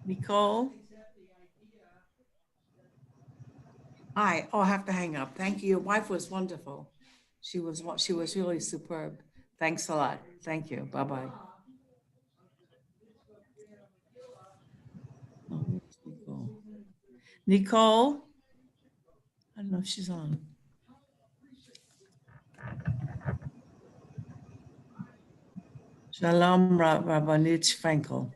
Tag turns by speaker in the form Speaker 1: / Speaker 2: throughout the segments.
Speaker 1: Nicole? Hi. Oh, I have to hang up. Thank you. Your wife was wonderful. She was really superb. Thanks a lot. Thank you. Bye-bye. Oh, where's Nicole? Nicole? I don't know if she's on. Shalom Rabbanit Frankel.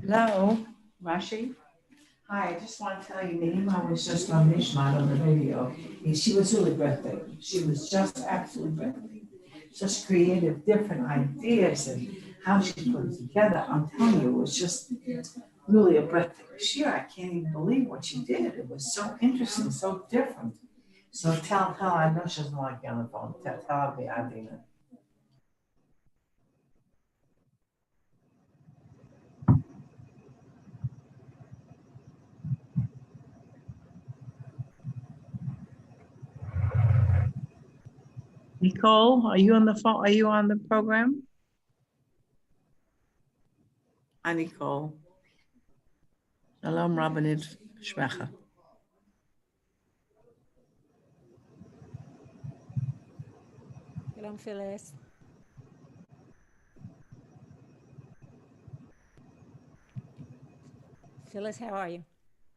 Speaker 1: Hello, Rashi. Hi, I just want to tell you, Nima was just on Mishmat on the video. And she was really breathtaking. She was just absolutely breathtaking. Just creative, different ideas and how she put it together. I'm telling you, it was just really a breathtaking shir. I can't even believe what she did. It was so interesting, so different. So tell, I know she doesn't want to get on the phone. Tell me, Adina. Nicole, are you on the phone? Are you on the program? Hi, Nicole. Shalom, Rabbanit Shmecha.
Speaker 2: Shalom, Phyllis. Phyllis, how are you?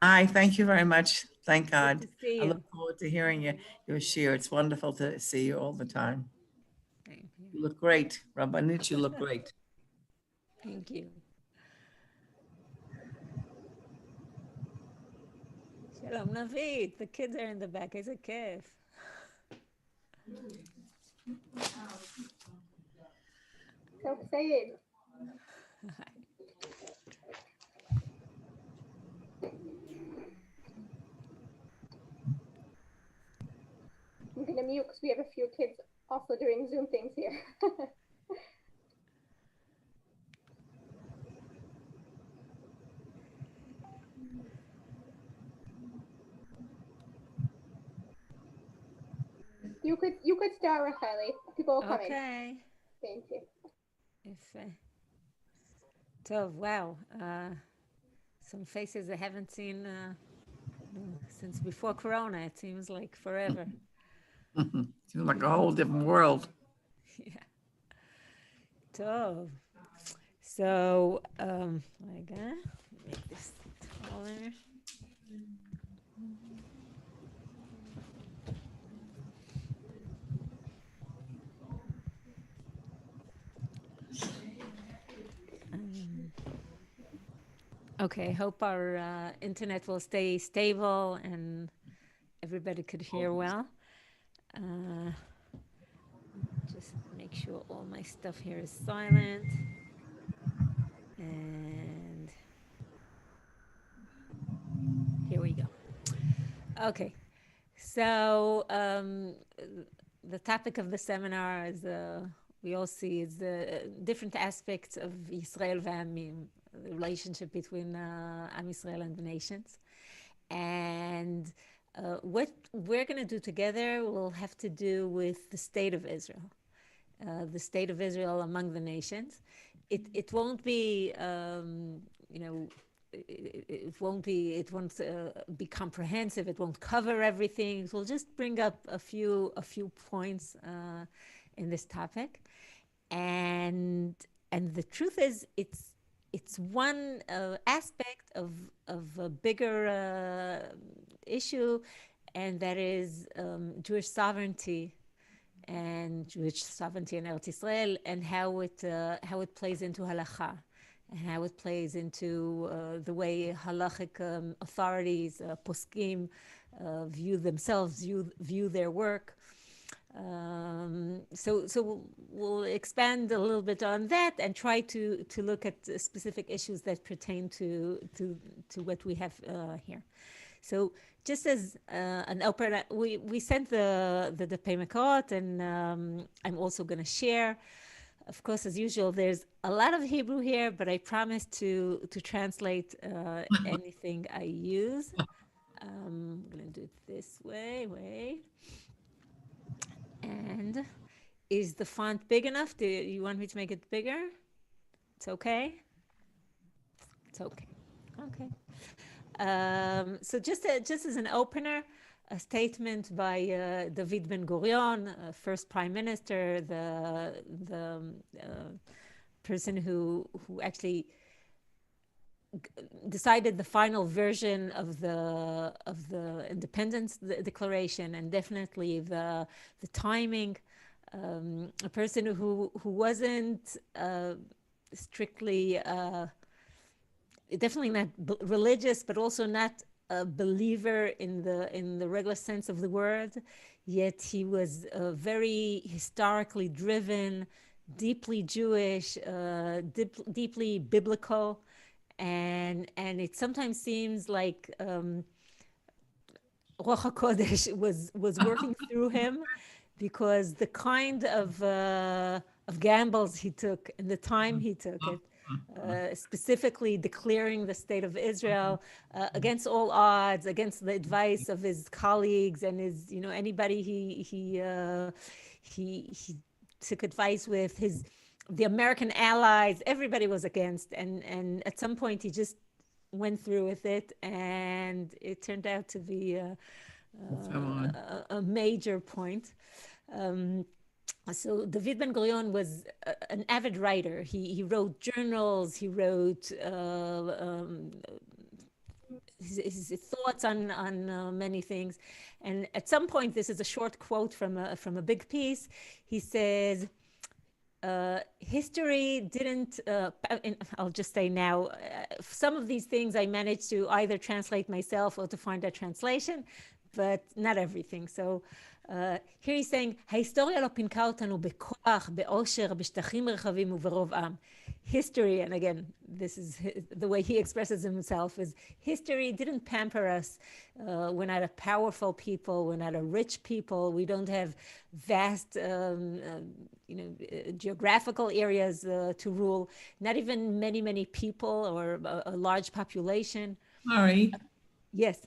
Speaker 1: Hi, thank you very much. Thank God.
Speaker 2: Good to see
Speaker 1: I
Speaker 2: you.
Speaker 1: look forward to hearing your shir. It's wonderful to see you all the time.
Speaker 2: Thank you.
Speaker 1: You look great. Rabbanit, you look great.
Speaker 2: Thank you. Shalom, Navid. The kids are in the back. It's a kef.
Speaker 3: So excited. I'm gonna mute because we have a few kids also doing Zoom things here. You could start, Racheli. People are coming.
Speaker 2: Okay.
Speaker 3: Thank you.
Speaker 2: So, wow. Some faces I haven't seen since before Corona. It seems like forever.
Speaker 1: Seems like a whole different world.
Speaker 2: Yeah. Tov. So, I gotta make this taller. Okay, hope our internet will stay stable and everybody could hear well. Just make sure all my stuff here is silent. And here we go. Okay, so the topic of the seminar is we all see is the different aspects of Yisrael v'Amim, the relationship between Am Yisrael and the nations. And what we're going to do together will have to do with the state of Israel, the state of Israel among the nations. It won't be, it won't be comprehensive. It won't cover everything. It will just bring up a few points in this topic, and the truth is, it's one aspect of a bigger issue, and that is Jewish sovereignty and Jewish sovereignty in Eretz Israel, and how it plays into halacha, and how it plays into the way halachic authorities, poskim, view themselves, view their work. So we'll expand a little bit on that and try to look at specific issues that pertain to what we have here. So just as an open, we sent the Depei Mekot, and I'm also going to share. Of course, as usual, there's a lot of Hebrew here, but I promise to translate anything I use. I'm going to do it this way. And is the font big enough? Do you want me to make it bigger? It's okay? It's okay. Okay. So just as an opener, a statement by David Ben-Gurion, first prime minister, the person who actually decided the final version of the independence declaration, and definitely the timing. A person who wasn't strictly, definitely not religious, but also not a believer in the regular sense of the word. Yet he was very historically driven, deeply Jewish, deeply biblical, and it sometimes seems like Ruach HaKodesh was working through him, because the kind of gambles he took and the time he took it, specifically declaring the state of Israel against all odds, against the advice of his colleagues and his, anybody he took advice with, the American allies, everybody was against, and at some point he just went through with it, and it turned out to be a major point. So David Ben-Gurion was an avid writer. He wrote journals. He wrote his thoughts on many things. And at some point, this is a short quote from a big piece. He says, history didn't, I'll just say now, some of these things I managed to either translate myself or to find a translation, but not everything. So here he's saying, ההיסטוריה לא פינקה אותנו בכוח, באושר, בשטחים רחבים וברוב עם. History, and again, this is the way he expresses himself, is history didn't pamper us. We're not a powerful people. We're not a rich people. We don't have vast, geographical areas to rule. Not even many people or a large population.
Speaker 4: Sorry.
Speaker 2: Yes.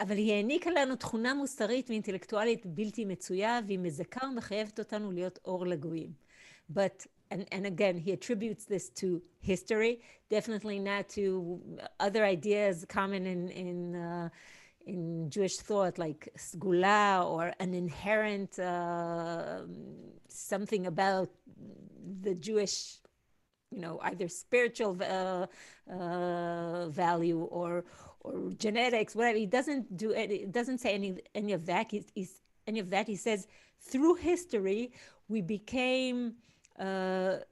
Speaker 2: אבל היא העניקה לנו תכונה מוסרית ואינטלקטואלית בלתי מצויה, והיא מזכה ומחייבת אותנו להיות אור לגויים. But, and again, he attributes this to history, definitely not to other ideas common in Jewish thought, like sgula, or an inherent something about the Jewish, either spiritual value or genetics, whatever. He doesn't say any of that. He says, through history, we became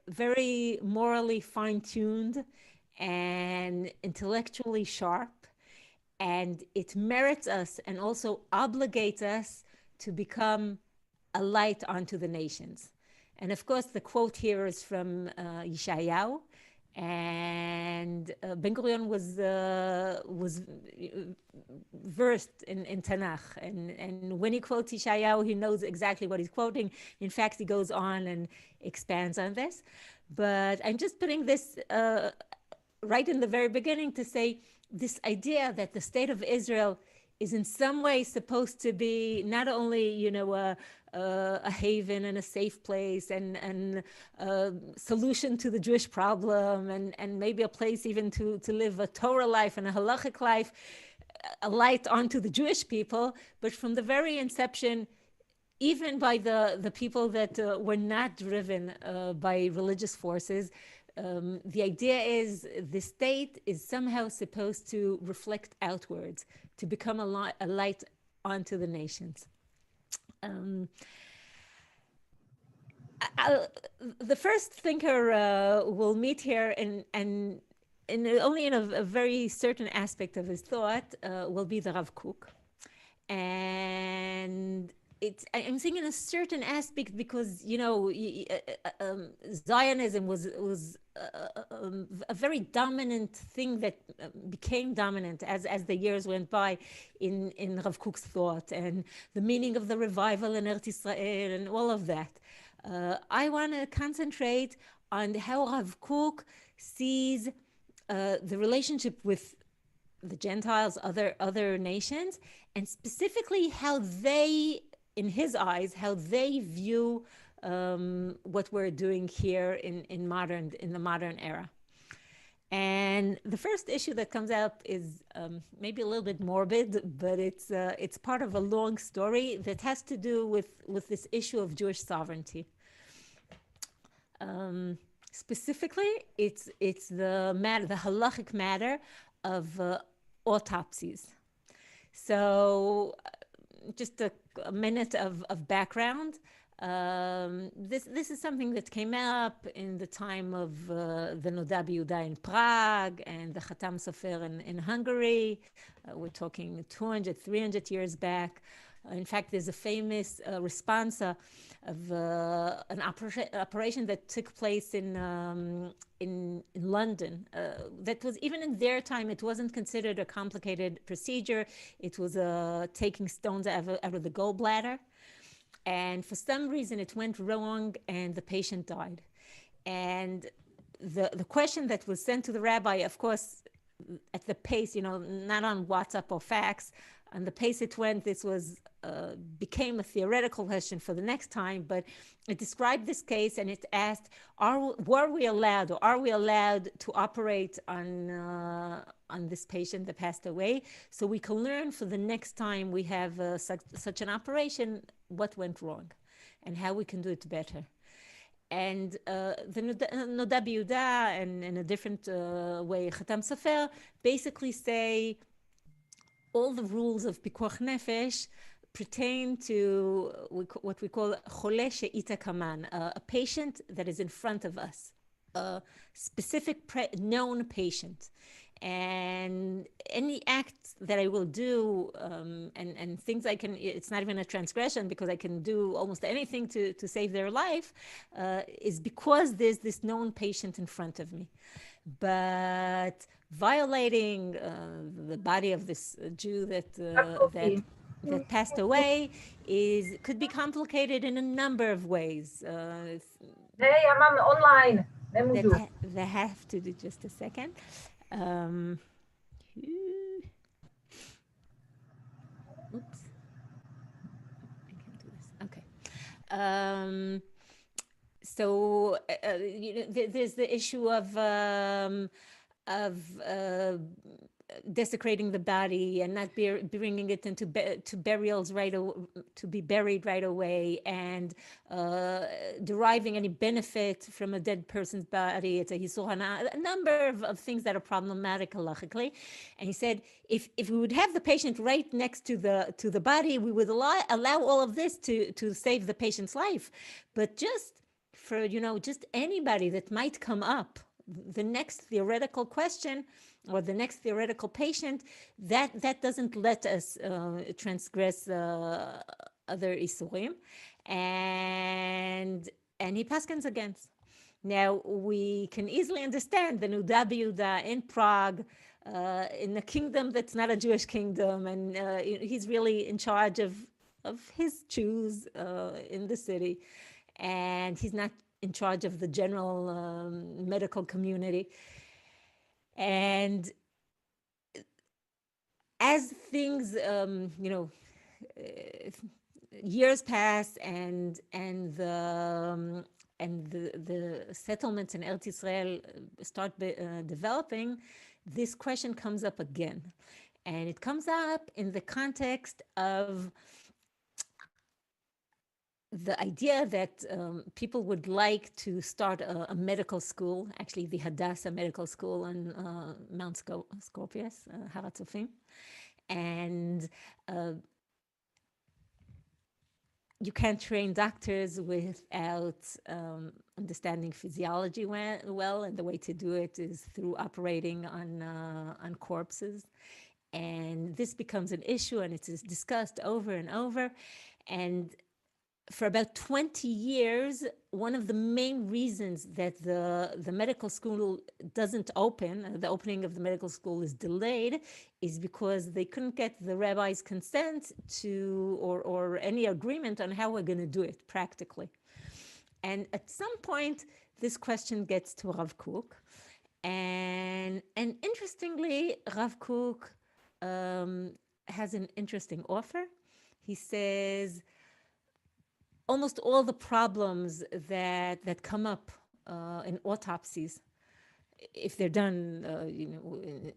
Speaker 2: very morally fine-tuned and intellectually sharp, and it merits us and also obligates us to become a light unto the nations. And of course, the quote here is from Yeshayahu, and Ben-Gurion was versed in Tanakh, and when he quotes Yeshayahu, he knows exactly what he's quoting. In fact, he goes on and expands on this. But I'm just putting this right in the very beginning to say this idea that the state of Israel is in some way supposed to be not only, a haven and a safe place and a solution to the Jewish problem, and maybe a place even to live a Torah life and a halachic life, a light onto the Jewish people, but from the very inception, even by the people that were not driven by religious forces, the idea is the state is somehow supposed to reflect outwards, to become a light onto the nations. The first thinker we'll meet here, and only in a very certain aspect of his thought, will be the Rav Kook. And I'm saying in a certain aspect because, Zionism was a very dominant thing that became dominant as the years went by in Rav Kook's thought, and the meaning of the revival in Eretz Israel and all of that. I want to concentrate on how Rav Kook sees the relationship with the Gentiles, other nations, and specifically how they, in his eyes, how they view what we're doing here in the modern era. And the first issue that comes up is maybe a little bit morbid, but it's part of a long story that has to do with this issue of Jewish sovereignty. Specifically, it's the halachic matter of autopsies. So just a minute of background. This is something that came up in the time of the Noda B'Yehuda in Prague and the Khatam Sofer in Hungary. We're talking 200, 300 years back. In fact, there's a famous response of an operation that took place in London. That was, even in their time, it wasn't considered a complicated procedure. It was taking stones out of the gallbladder. And for some reason, it went wrong and the patient died. And the question that was sent to the rabbi, of course, at the pace, not on WhatsApp or fax, and the pace it went, this was became a theoretical question for the next time, but it described this case and it asked, were we allowed to operate on this patient that passed away, so we can learn for the next time we have such an operation, what went wrong and how we can do it better. And the Noda B'Yehuda, and in a different way, Khatam Sofer, basically say all the rules of Pikuach Nefesh pertain to what we call Chole She'ita Kaman, a patient that is in front of us, a specific known patient. And any act that I will do, and things I can, it's not even a transgression because I can do almost anything to save their life, is because there's this known patient in front of me. But violating the body of this Jew that passed away could be complicated in a number of ways.
Speaker 4: Hey, I'm online.
Speaker 2: They have to do just a second. Oops. I can't do this. Okay. So there's the issue of desecrating the body and not bringing it into to burials to be buried right away, and deriving any benefit from a dead person's body. It's a number of things that are problematic halachically. And he said, if we would have the patient right next to the body, we would allow all of this to save the patient's life. But just for just anybody that might come up, the next theoretical question or the next theoretical patient, that doesn't let us transgress other isurim, and he paskins against. Now we can easily understand the Noda B'Yehuda in Prague, in a kingdom that's not a Jewish kingdom, and he's really in charge of his Jews in the city, and he's not in charge of the general medical community. And as things, years pass, and the settlements in Eretz Israel start developing, this question comes up again, and it comes up in the context of the idea that people would like to start a medical school, actually the Hadassah Medical School on Mount Scorpius, Har HaTzofim. And you can't train doctors without understanding physiology well, and the way to do it is through operating on corpses. And this becomes an issue, and it is discussed over and over. And for about 20 years, one of the main reasons that the medical school doesn't open, the opening of the medical school is delayed, is because they couldn't get the rabbi's consent to, or any agreement on how we're going to do it practically. And at some point, this question gets to Rav Kook. And interestingly, Rav Kook has an interesting offer. He says, almost all the problems that come up in autopsies, if they're done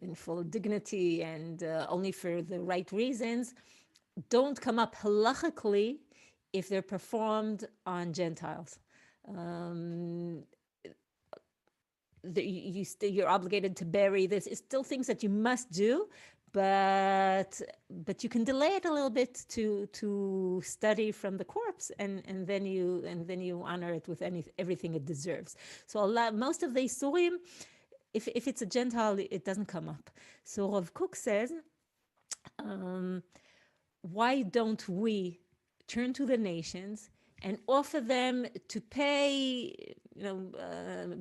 Speaker 2: in full dignity and only for the right reasons, don't come up halachically if they're performed on Gentiles. You're obligated to bury this. It's still things that you must do, but you can delay it a little bit to study from the corpse, and then you honor it with everything it deserves. So most of the isurim, if it's a Gentile, it doesn't come up. So Rav Kook says, why don't we turn to the nations and offer them to pay,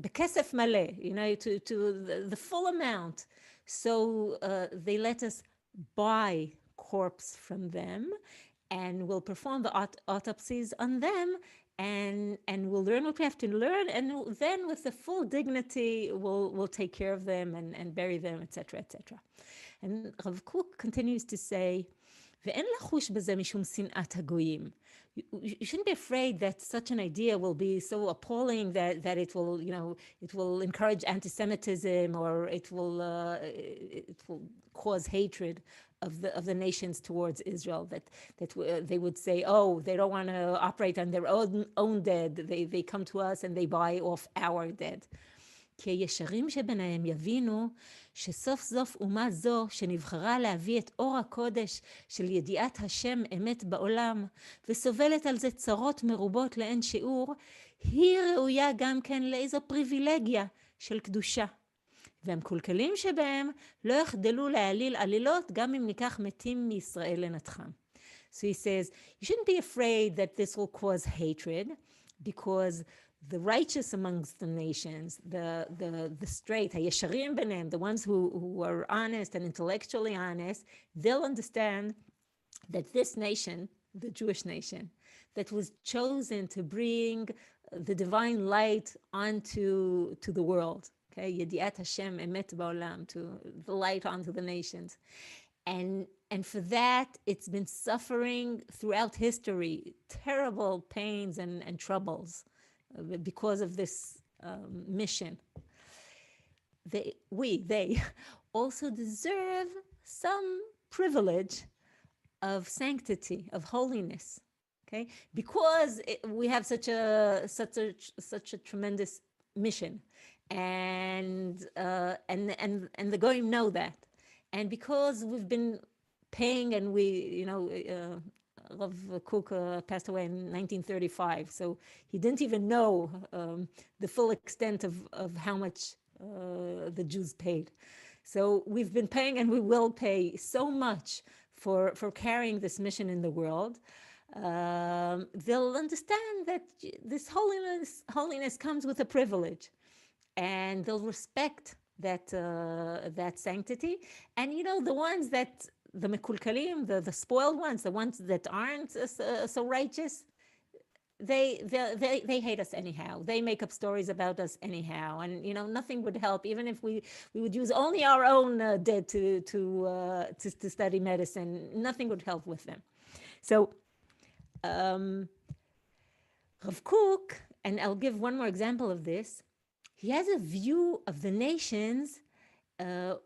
Speaker 2: בכסף מלא, to the full amount. So they let us buy corpse from them, and we'll perform the autopsies on them, and we'll learn what we have to learn, and then with the full dignity, we'll take care of them and bury them, etc., etc. And Rav Kook continues to say, ואין לחוש בזה משום שנאת הגויים. You shouldn't be afraid that such an idea will be so appalling that it will, it will encourage anti-Semitism, or it will cause hatred of the nations towards Israel. That they would say, oh, they don't want to operate on their own dead. They come to us and they buy off our dead. כי הישרים שביניהם יבינו שסוף סוף אומה זו שנבחרה להביא את אור הקודש של ידיעת השם אמת בעולם וסובלת על זה צרות מרובות לאין שיעור, היא ראויה גם כן לאיזו פריבילגיה של קדושה. והמקולקלים שבהם לא יחדלו להעליל עלילות גם אם ניקח מתים מישראל לנתחם. So he says, you shouldn't be afraid that this will cause hatred, because the righteous amongst the nations, the straight, הישרים ביניהם, the ones who are honest and intellectually honest, they'll understand that this nation, the Jewish nation, that was chosen to bring the divine light onto the world, okay, ידיעת השם אמת בעולם, to the light onto the nations. And for that, it's been suffering throughout history, terrible pains and troubles because of this mission. They also deserve some privilege of sanctity, of holiness, okay? Because we have such a tremendous mission, and the Goyim know that, and because we've been paying, and Rav Kook passed away in 1935, so he didn't even know the full extent of how much the Jews paid. So we've been paying, and we will pay so much for carrying this mission in the world. They'll understand that this holiness comes with a privilege, and they'll respect that sanctity. And the ones that, the mekulkalim, the spoiled ones, the ones that aren't so righteous, they hate us anyhow. They make up stories about us anyhow, and nothing would help, even if we would use only our own dead to study medicine. Nothing would help with them. So Rav Kook, and I'll give one more example of this. He has a view of the nations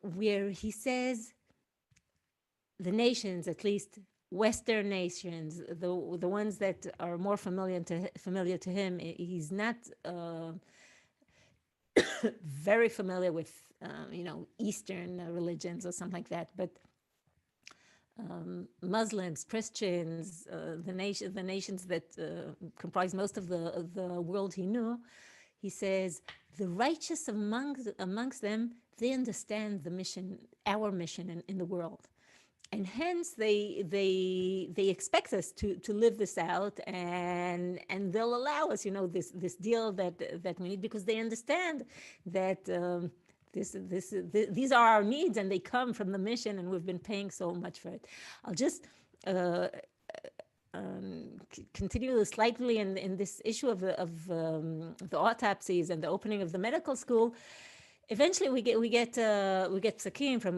Speaker 2: where he says the nations, at least Western nations, the ones that are more familiar to him, he's not very familiar with Eastern religions or something like that, but Muslims, Christians, the nations that comprise most of the world he knew, he says the righteous amongst them, they understand the mission, our mission in the world. And hence they expect us to live this out, and they'll allow us, this deal that we need, because they understand that these are our needs, and they come from the mission, and we've been paying so much for it. I'll just continue slightly in this issue of the autopsies and the opening of the medical school. Eventually, we get psakim from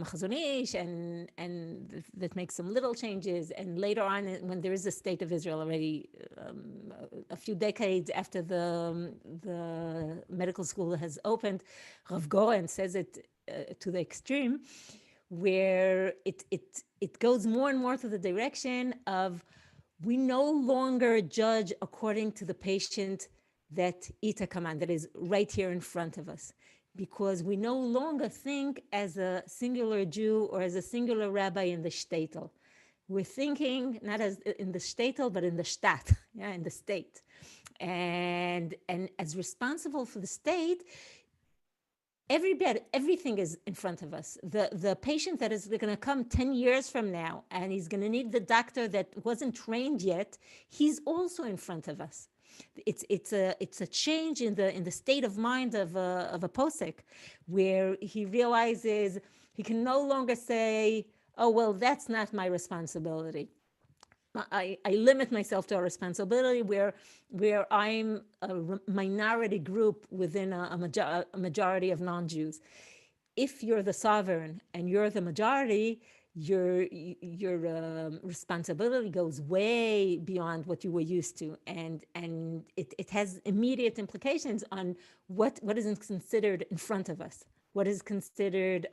Speaker 2: Chazon Ish, and that makes some little changes. And later on, when there is a state of Israel already, a few decades after the medical school has opened, Rav Goren says it to the extreme, where it goes more and more to the direction of, we no longer judge according to the patient that Ita command, that is right here in front of us, because we no longer think as a singular Jew or as a singular rabbi in the shtetl. We're thinking not as in the shtetl, but in the shtat, in the state. And as responsible for the state, everything is in front of us. The patient that is going to come 10 years from now, and he's going to need the doctor that wasn't trained yet, he's also in front of us. It's a change in the state of mind of a posek, where he realizes he can no longer say, oh, well, that's not my responsibility. I limit myself to a responsibility where I'm a minority group within a majority of non-Jews. If you're the sovereign and you're the majority, your responsibility goes way beyond what you were used to, and it has immediate implications on what is considered in front of us, what is considered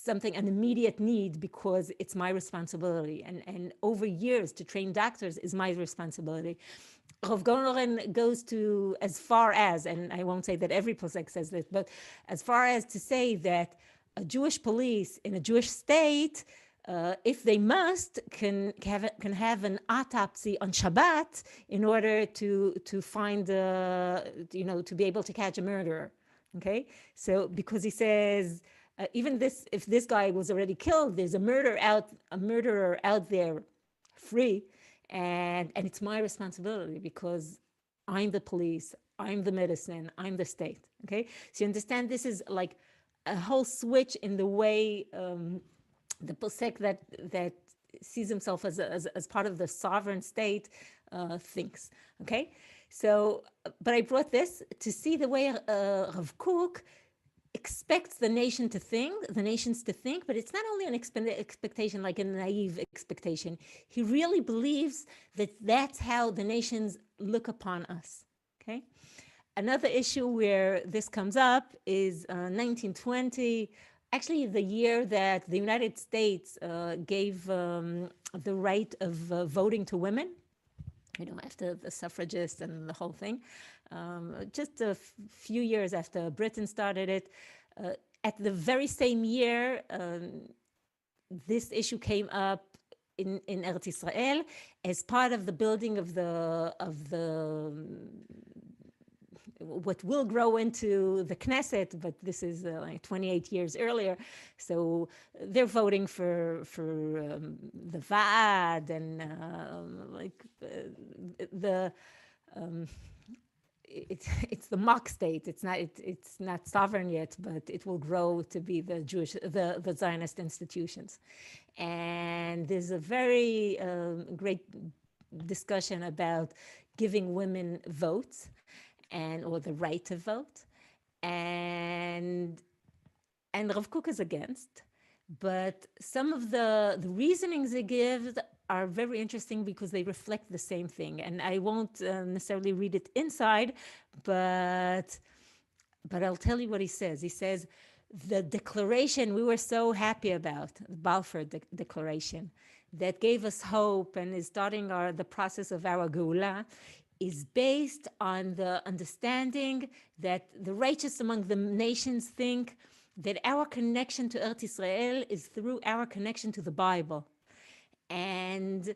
Speaker 2: an immediate need, because it's my responsibility, and over years to train doctors is my responsibility. Rav Goren goes to as far as, and I won't say that every posek says this, but as far as to say that a Jewish police in a Jewish state, if they must, can have an autopsy on Shabbat in order to find to be able to catch a murderer. Okay, so because he says, even if this guy was already killed, there's a murderer out there free, and it's my responsibility because I'm the police, I'm the medicine, I'm the state. Okay, so you understand, this is like a whole switch in the way the posek that sees himself as part of the sovereign state thinks. Okay, so but I brought this to see the way Rav Kook expects the nations to think, but it's not only an expectation, like a naive expectation. He really believes that that's how the nations look upon us. Okay. Another issue where this comes up is 1920, actually the year that the United States gave the right of voting to women, after the suffragists and the whole thing. Just a few years after Britain started it, at the very same year, this issue came up in Eretz Israel as part of the building of the what will grow into the Knesset, but this is like 28 years earlier. So they're voting for the Vaad and it's the mock state. It's not sovereign yet, but it will grow to be the Zionist institutions. And there's a very great discussion about giving women votes or the right to vote, and Rav Kook is against, but some of the reasonings he gives are very interesting because they reflect the same thing. And I won't necessarily read it inside, but I'll tell you what he says. He says, the declaration we were so happy about, the Balfour Declaration, that gave us hope and is starting the process of our Geula, is based on the understanding that the righteous among the nations think that our connection to Eretz Israel is through our connection to the Bible. And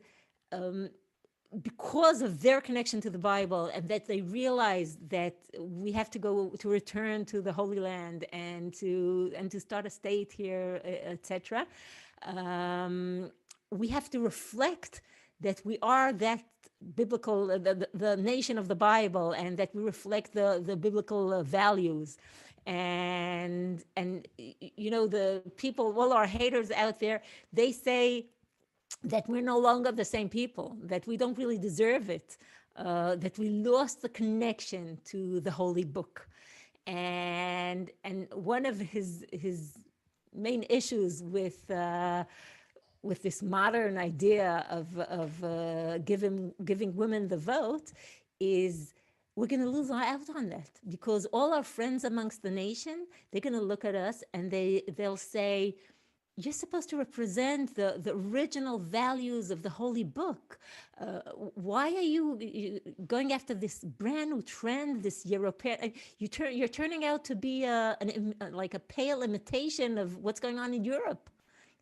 Speaker 2: because of their connection to the Bible, and that they realize that we have to return to the Holy Land and to start a state here, etc., we have to reflect that we are that biblical, the nation of the Bible, and that we reflect the biblical values. And the people, all our haters out there, they say that we're no longer the same people, that we don't really deserve it, that we lost the connection to the Holy Book. And one of his main issues with this modern idea of giving women the vote is we're going to lose out on that, because all our friends amongst the nation, they're going to look at us and they'll say, you're supposed to represent the original values of the Holy Book. Why are you going after this brand new trend, this European? You're turning out to be like a pale imitation of what's going on in Europe.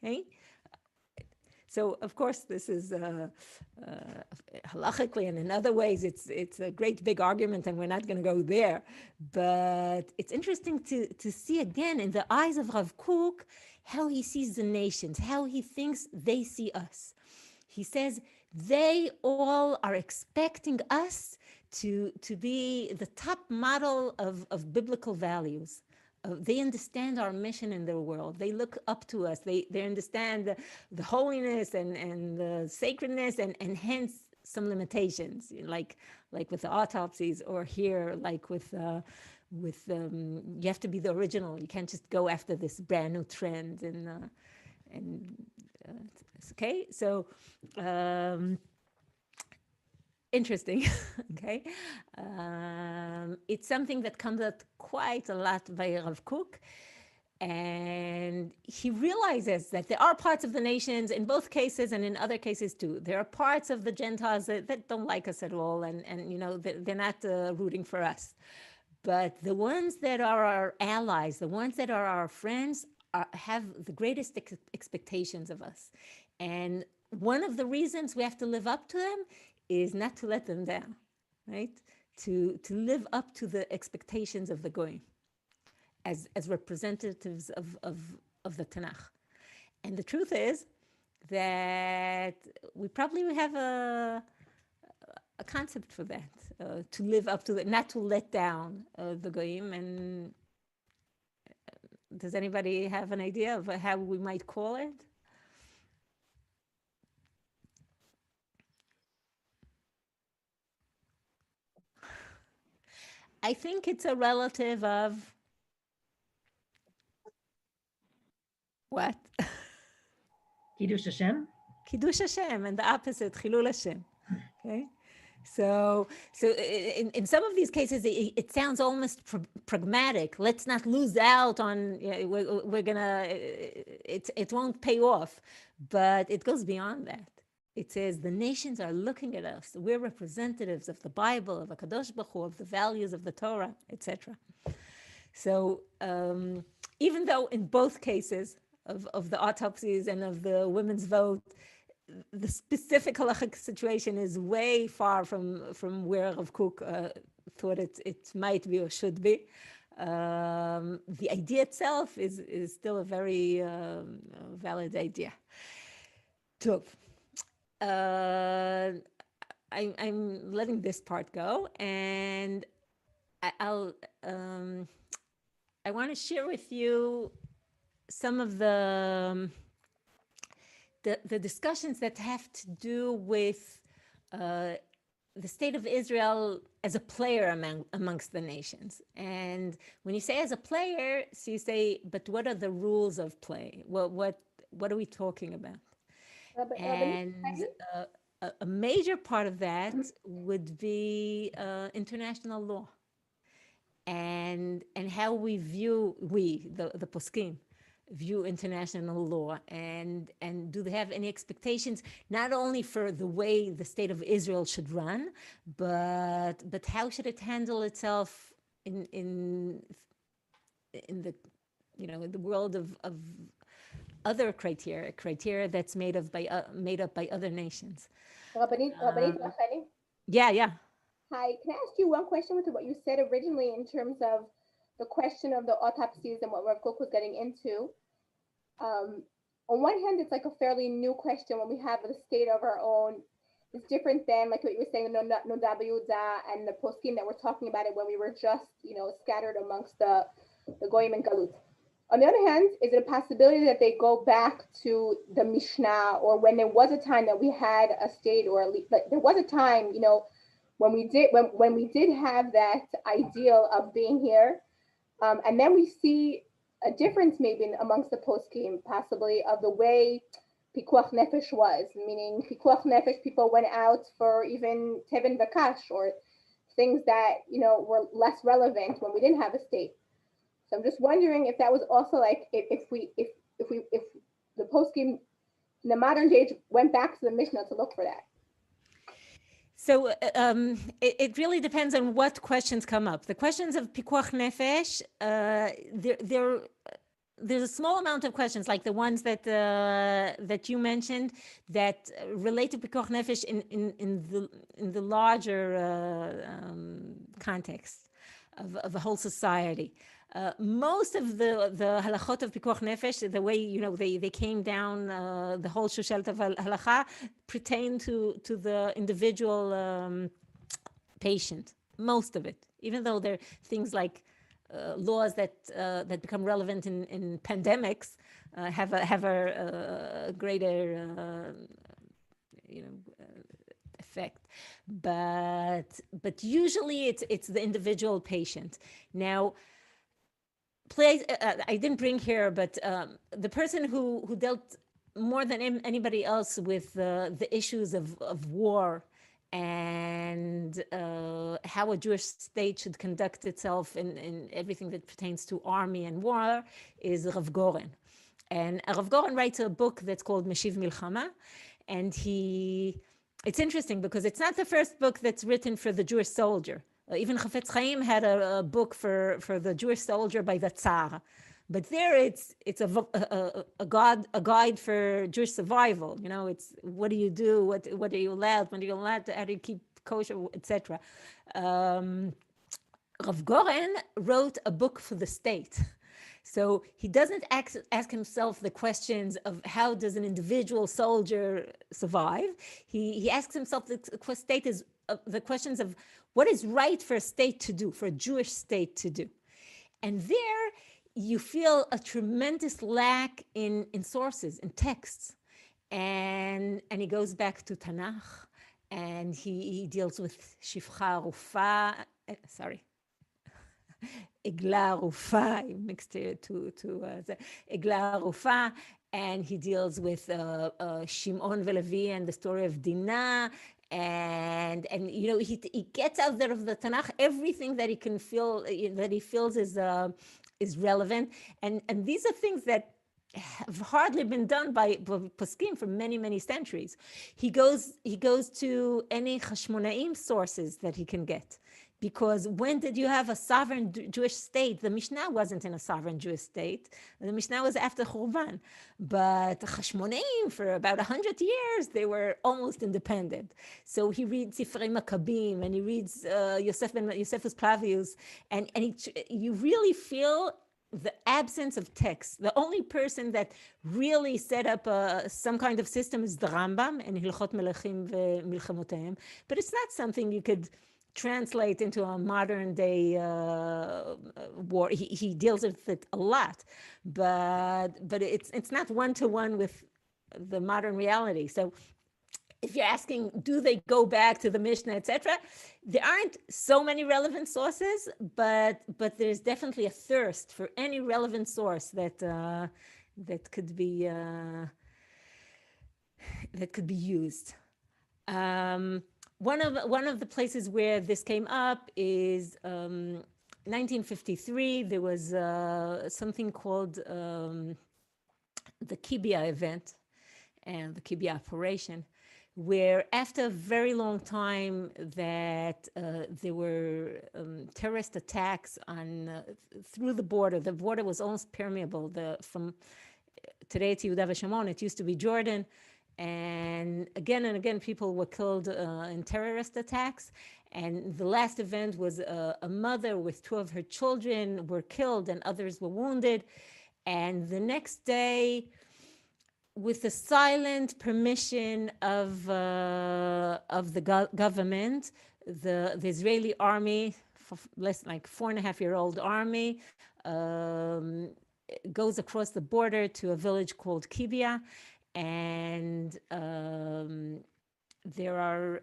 Speaker 2: Okay? So of course, this is halachically and in other ways, it's a great big argument, and we're not going to go there. But it's interesting to see again in the eyes of Rav Kook how he sees the nations, how he thinks they see us. He says they all are expecting us to be the top model of biblical values. They understand our mission in their world. They look up to us. They understand the holiness and the sacredness and hence some limitations, like with the autopsies, or here, like with you have to be the original. You can't just go after this brand new trend okay. So interesting. Okay. It's something that comes out quite a lot by Rav Kook. And he realizes that there are parts of the nations in both cases and in other cases too. There are parts of the Gentiles that don't like us at all, and they're not rooting for us. But the ones that are our allies, the ones that are our friends, have the greatest expectations of us. And one of the reasons we have to live up to them is not to let them down, right? To live up to the expectations of the Goyim as representatives of the Tanakh. And the truth is that we probably have a concept for that, to live up to that, not to let down the Goyim. And does anybody have an idea of how we might call it? I think it's a relative of what?
Speaker 5: Kiddush Hashem?
Speaker 2: Kiddush Hashem, and the opposite, Chilul Hashem. Okay? So in some of these cases, it sounds almost pragmatic. Let's not lose out on, we're gonna, it won't pay off. But it goes beyond that. It says the nations are looking at us. We're representatives of the Bible, of HaKadosh Baruch Hu, of the values of the Torah, etc. So even though in both cases of the autopsies and of the women's vote, the specific halachic situation is way far from where Rav Kook thought it might be or should be. The idea itself is still a very valid idea. Tov. I'm letting this part go, and I want to share with you some of the discussions that have to do with the state of Israel as a player amongst the nations. And when you say as a player, so you say, but what are the rules of play? What are we talking about? And a major part of that would be international law, and how we view, the poskim, view international law, and do they have any expectations not only for the way the state of Israel should run, but how should it handle itself in the in the world of other criteria that's made up by other nations.
Speaker 3: Rabbanit Racheli?
Speaker 2: Yeah.
Speaker 3: Hi, can I ask you one question with what you said originally in terms of the question of the autopsies and what Rav Kook was getting into? On one hand, it's like a fairly new question when we have the state of our own. It's different than like what you were saying, Nodab Yehuda and the poskim that we're talking about it when we were just, scattered amongst the Goyim and Galut. On the other hand, is it a possibility that they go back to the Mishnah, or when there was a time that we had a state, or at least, like, there was a time, when we did have that ideal of being here, and then we see a difference maybe amongst the poskim, possibly of the way Pikuach Nefesh was, meaning Pikuach Nefesh, people went out for even Tevin Vakash, or things that, were less relevant when we didn't have a state. So I'm just wondering if that was also like, if the poskim in the modern age went back to the Mishnah to look for that.
Speaker 2: So it really depends on what questions come up. The questions of Pikuach Nefesh, there's a small amount of questions like the ones that that you mentioned that relate to Pikuach Nefesh in the larger context of a whole society. Most of the halachot of Pikuach Nefesh, the way they came down, the whole Shoshelet of halacha pertain to the individual patient. Most of it, even though there are things like laws that become relevant in pandemics, have a greater effect, but usually it's the individual patient. Now, I didn't bring here, but the person who dealt more than anybody else with the issues of war and how a Jewish state should conduct itself in everything that pertains to army and war is Rav Goren. And Rav Goren writes a book that's called Meshiv Milchama, and it's interesting because it's not the first book that's written for the Jewish soldier. Even Chafetz Chaim had a book for the Jewish soldier by the Tsar. But there it's a guide for Jewish survival. It's what do you do? What are you allowed? When are you allowed to? How do you keep kosher, etc. Rav Goren wrote a book for the state. So he doesn't ask himself the questions of how does an individual soldier survive. He asks himself the questions of what is right for a state to do, for a Jewish state to do. And there you feel a tremendous lack in sources, in texts. And he goes back to Tanakh, and he deals with Shifcha Rufa, Egla Rufa, he mixed it to Egla Rufa, and he deals with Shimon Velevi and the story of Dinah, and he gets out there of the Tanakh everything that he can feel, that he feels is relevant, and these are things that have hardly been done by poskim for many centuries. He goes to any Hashmonaim sources that he can get, because when did you have a sovereign Jewish state? The Mishnah wasn't in a sovereign Jewish state. The Mishnah was after Churban. But Hashmonaim, for about 100 years, they were almost independent. So he reads Sifrei Maccabim, and he reads Josephus Flavius, and you really feel the absence of text. The only person that really set up some kind of system is the Rambam and Hilchot Melechim ve'Milchemoteim, but it's not something you could translate into a modern day war. He deals with it a lot, but it's not one-to-one with the modern reality. So if you're asking, do they go back to the Mishnah, etc., there aren't so many relevant sources, but there's definitely a thirst for any relevant source that could be used. One of the places where this came up is 1953. There was something called the Kibbia event and the Kibbia operation, where after a very long time that there were terrorist attacks through the border. The border was almost permeable. From today to Yehuda v'Shamron, it used to be Jordan. And again, people were killed in terrorist attacks. And the last event was a mother with 2 of her children were killed and others were wounded. And the next day, with the silent permission of the government, the Israeli army, less like 4.5-year-old army, goes across the border to a village called Kibbia. And there are,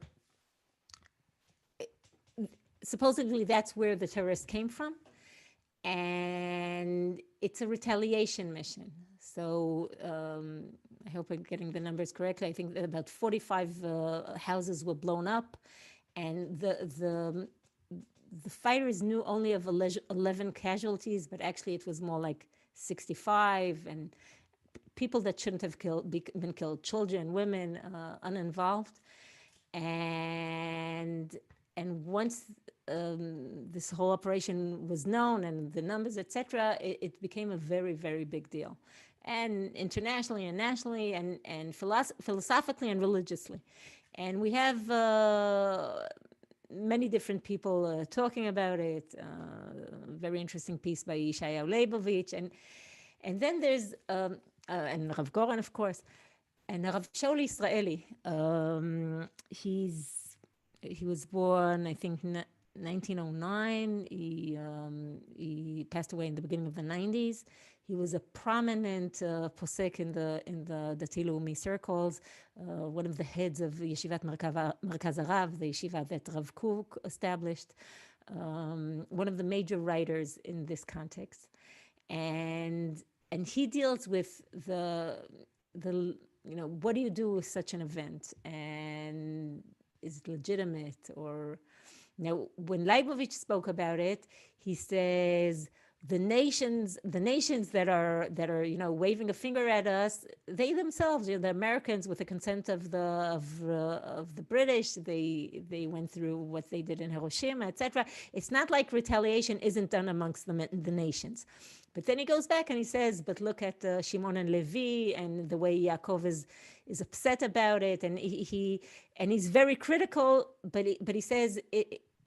Speaker 2: supposedly that's where the terrorists came from. And it's a retaliation mission. So I hope I'm getting the numbers correctly. I think that about 45 houses were blown up. And the fighters knew only of 11 casualties, but actually it was more like 65, and people that shouldn't have been killed, children, women, uninvolved. And once this whole operation was known and the numbers, etc., it became a very, very big deal. And internationally and nationally and philosophically and religiously. And we have many different people talking about it. Very interesting piece by Yeshayahu Leibovich. And then there's, and Rav Goren, of course, and Rav Shaul Israeli. He was born, I think, 1909. He passed away in the beginning of the 90s. He was a prominent posek in the Dati Leumi circles, one of the heads of Yeshivat Merkaz Harav, the yeshiva that Rav Kook established, one of the major writers in this context. And he deals with the what do you do with such an event? And is it legitimate? Or now, when Leibovich spoke about it, he says the nations that are waving a finger at us, they themselves, the Americans, with the consent of the British, they went through what they did in Hiroshima, etc. It's not like retaliation isn't done amongst the nations. But then he goes back and he says, but look at Shimon and Levi and the way Yaakov is upset about it, and he's very critical, but he says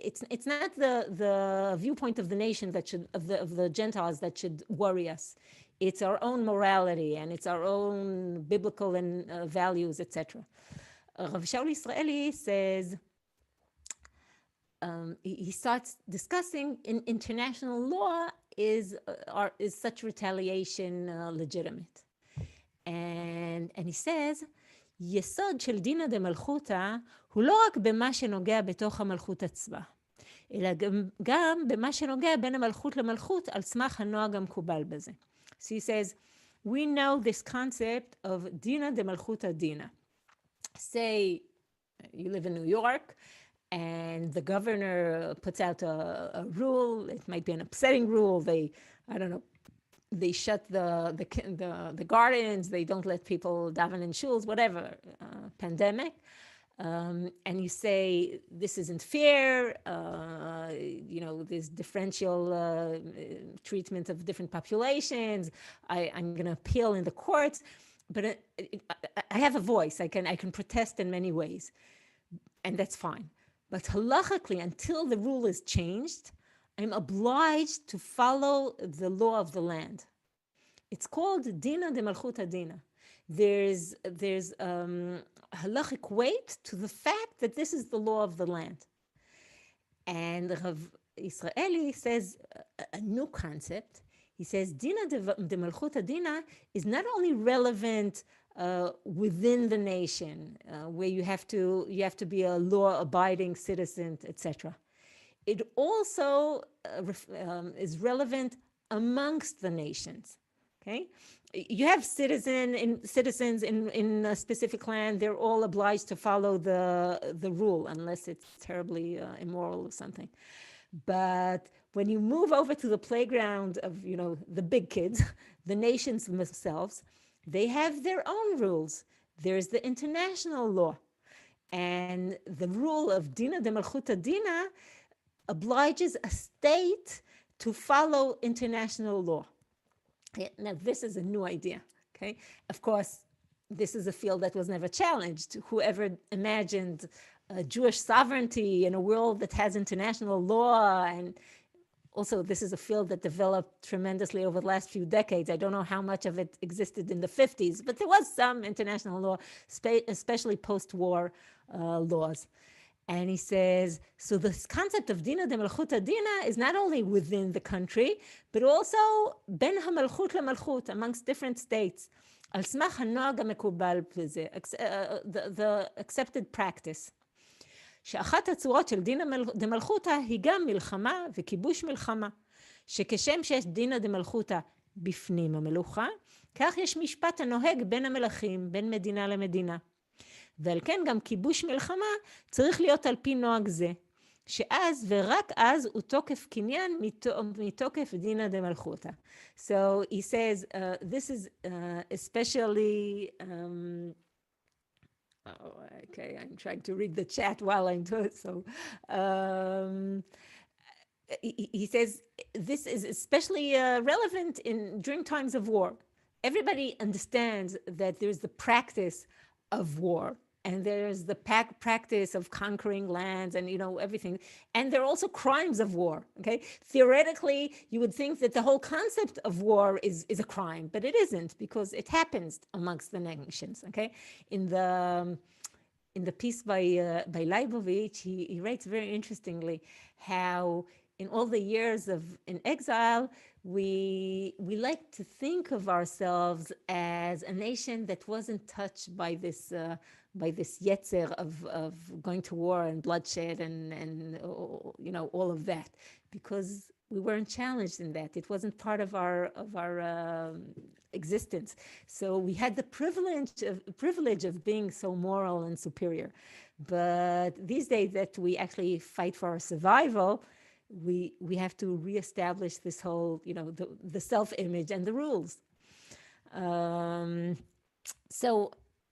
Speaker 2: it's not the viewpoint of the nation that should of the Gentiles that should worry us. It's our own morality and it's our own biblical and values, etc. Rav Shaul Israeli says he starts discussing in international law is such retaliation legitimate, and he says יסוד של דינא דמלכותא הוא לא רק במה שנוגע בתוך המלכות עצמה, אלא גם במה שנוגע בין המלכות למלכות על סמך הנוהג המקובל בזה. So he says, we know this concept of דינא דמלכותא דינא. Say you live in New York and the governor puts out a rule. It might be an upsetting rule. They shut the gardens. They don't let people daven in shuls, whatever, pandemic. And you say, this isn't fair. There's differential treatment of different populations. I'm going to appeal in the courts. But I have a voice. I can protest in many ways. And that's fine. But halachically, until the rule is changed, I'm obliged to follow the law of the land. It's called Dina de Malchuta Dina. There's halachic weight to the fact that this is the law of the land. And Rav Israeli says a new concept. He says Dina de Malchuta Dina is not only relevant within the nation, where you have to be a law-abiding citizen, etc. It also is relevant amongst the nations. Okay, you have citizens in a specific land. They're all obliged to follow the rule, unless it's terribly immoral or something. But when you move over to the playground of the big kids, the nations themselves, they have their own rules. There's the international law, and the rule of Dina de Malchuta Dina obliges a state to follow international law. Now, this is a new idea, okay? Of course, this is a field that was never challenged. Whoever imagined Jewish sovereignty in a world that has international law, and also this is a field that developed tremendously over the last few decades. I don't know how much of it existed in the 50s, but there was some international law, especially post-war laws. And he says, so this concept of Dina de Malchuta Dina is not only within the country, but also ben hamalchut lemalchut, amongst different states. Al smach hanoag hamekubal b'zeh, the accepted practice. שאחת הצורות של דינא דמלכותא היא גם מלחמה וכיבוש מלחמה. שכשם שיש דינא דמלכותא בפנים המלוכה, כך יש משפט הנוהג בין המלכים, בין מדינה למדינה. ועל כן גם כיבוש מלחמה צריך להיות על פי נוהג זה, שאז ורק אז הוא תוקף קניין מתוקף דינא דמלכותא. So he says, this is especially, I Okay, I'm trying to read the chat while I'm doing so. He says this is especially relevant during times of war. Everybody understands that there's the practice of war, and there's the practice of conquering lands and everything, and there are also crimes of war. Okay, theoretically you would think that the whole concept of war is a crime, but it isn't, because it happens amongst the nations. Okay, in the piece by Leibovich, he writes very interestingly how in all the years in exile, we like to think of ourselves as a nation that wasn't touched by this yetzer of going to war and bloodshed and all of that, because we weren't challenged in that. It wasn't part of our existence. So we had the privilege of being so moral and superior. But these days that we actually fight for our survival, we have to reestablish this whole, the self-image and the rules. So,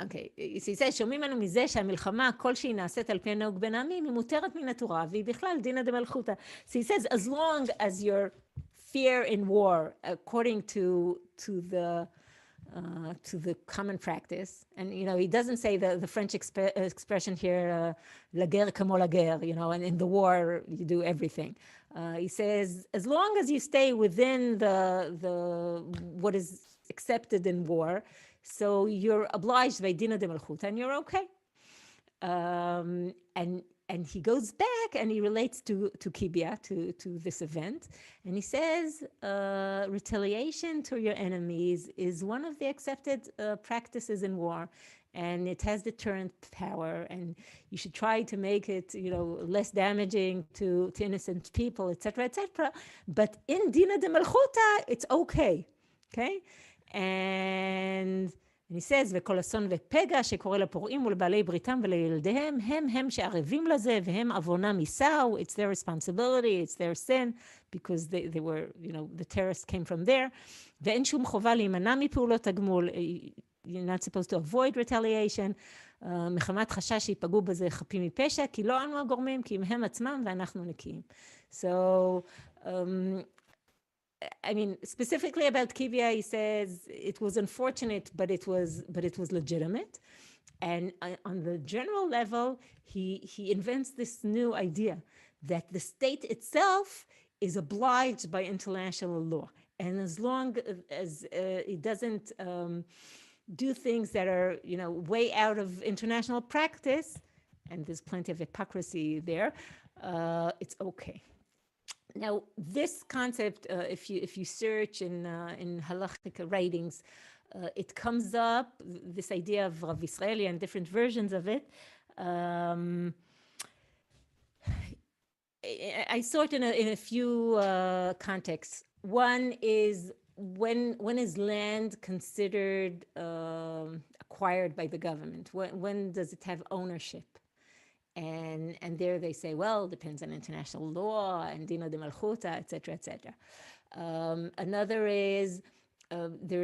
Speaker 2: okay, he says, שומעים לנו מזה שהמלחמה כלשהי נעשית על פי הנהוג בין העמים, היא מותרת מן התורה, והיא בכלל דינא דמלכותא. So he says, as long as your fear in war, according to the common practice, and he doesn't say the French expression here, la guerre comme la guerre, and in the war you do everything. He says, as long as you stay within the what is accepted in war, so you're obliged by dina de malchut, and you're okay. And he goes back and he relates to Kibia, to this event, and he says retaliation to your enemies is one of the accepted practices in war, and it has deterrent power, and you should try to make it less damaging to innocent people, etc., etc. But in Dina de Malchuta, it's okay. And he says, וכל אסון ופגע שקורא לפורעים ולבעלי בריתם ולילדיהם, הם שערבים לזה, והם עוונם יישאו. It's their responsibility, it's their sin, because they were, the terrorists came from there. ואין שום חובה להימנע מפעולות הגמול. You're not supposed to avoid retaliation. מחמת חשש שיפגעו בזה חפים מפשע, כי לא אנו הגורמים, כי הם עצמם ואנחנו נקיים. So, I mean, specifically about Kibia, he says it was unfortunate, but it was legitimate. And on the general level, he invents this new idea that the state itself is obliged by international law, and as long as it doesn't do things that are way out of international practice, and there's plenty of hypocrisy there, it's okay. Now, this concept, if you search in halachic writings, it comes up, this idea of Rav Israeli and different versions of it. I saw it in a few contexts. One is when is land considered acquired by the government? When does it have ownership? And there they say, well, depends on international law and dina de malchuta, etc., etc. Another is there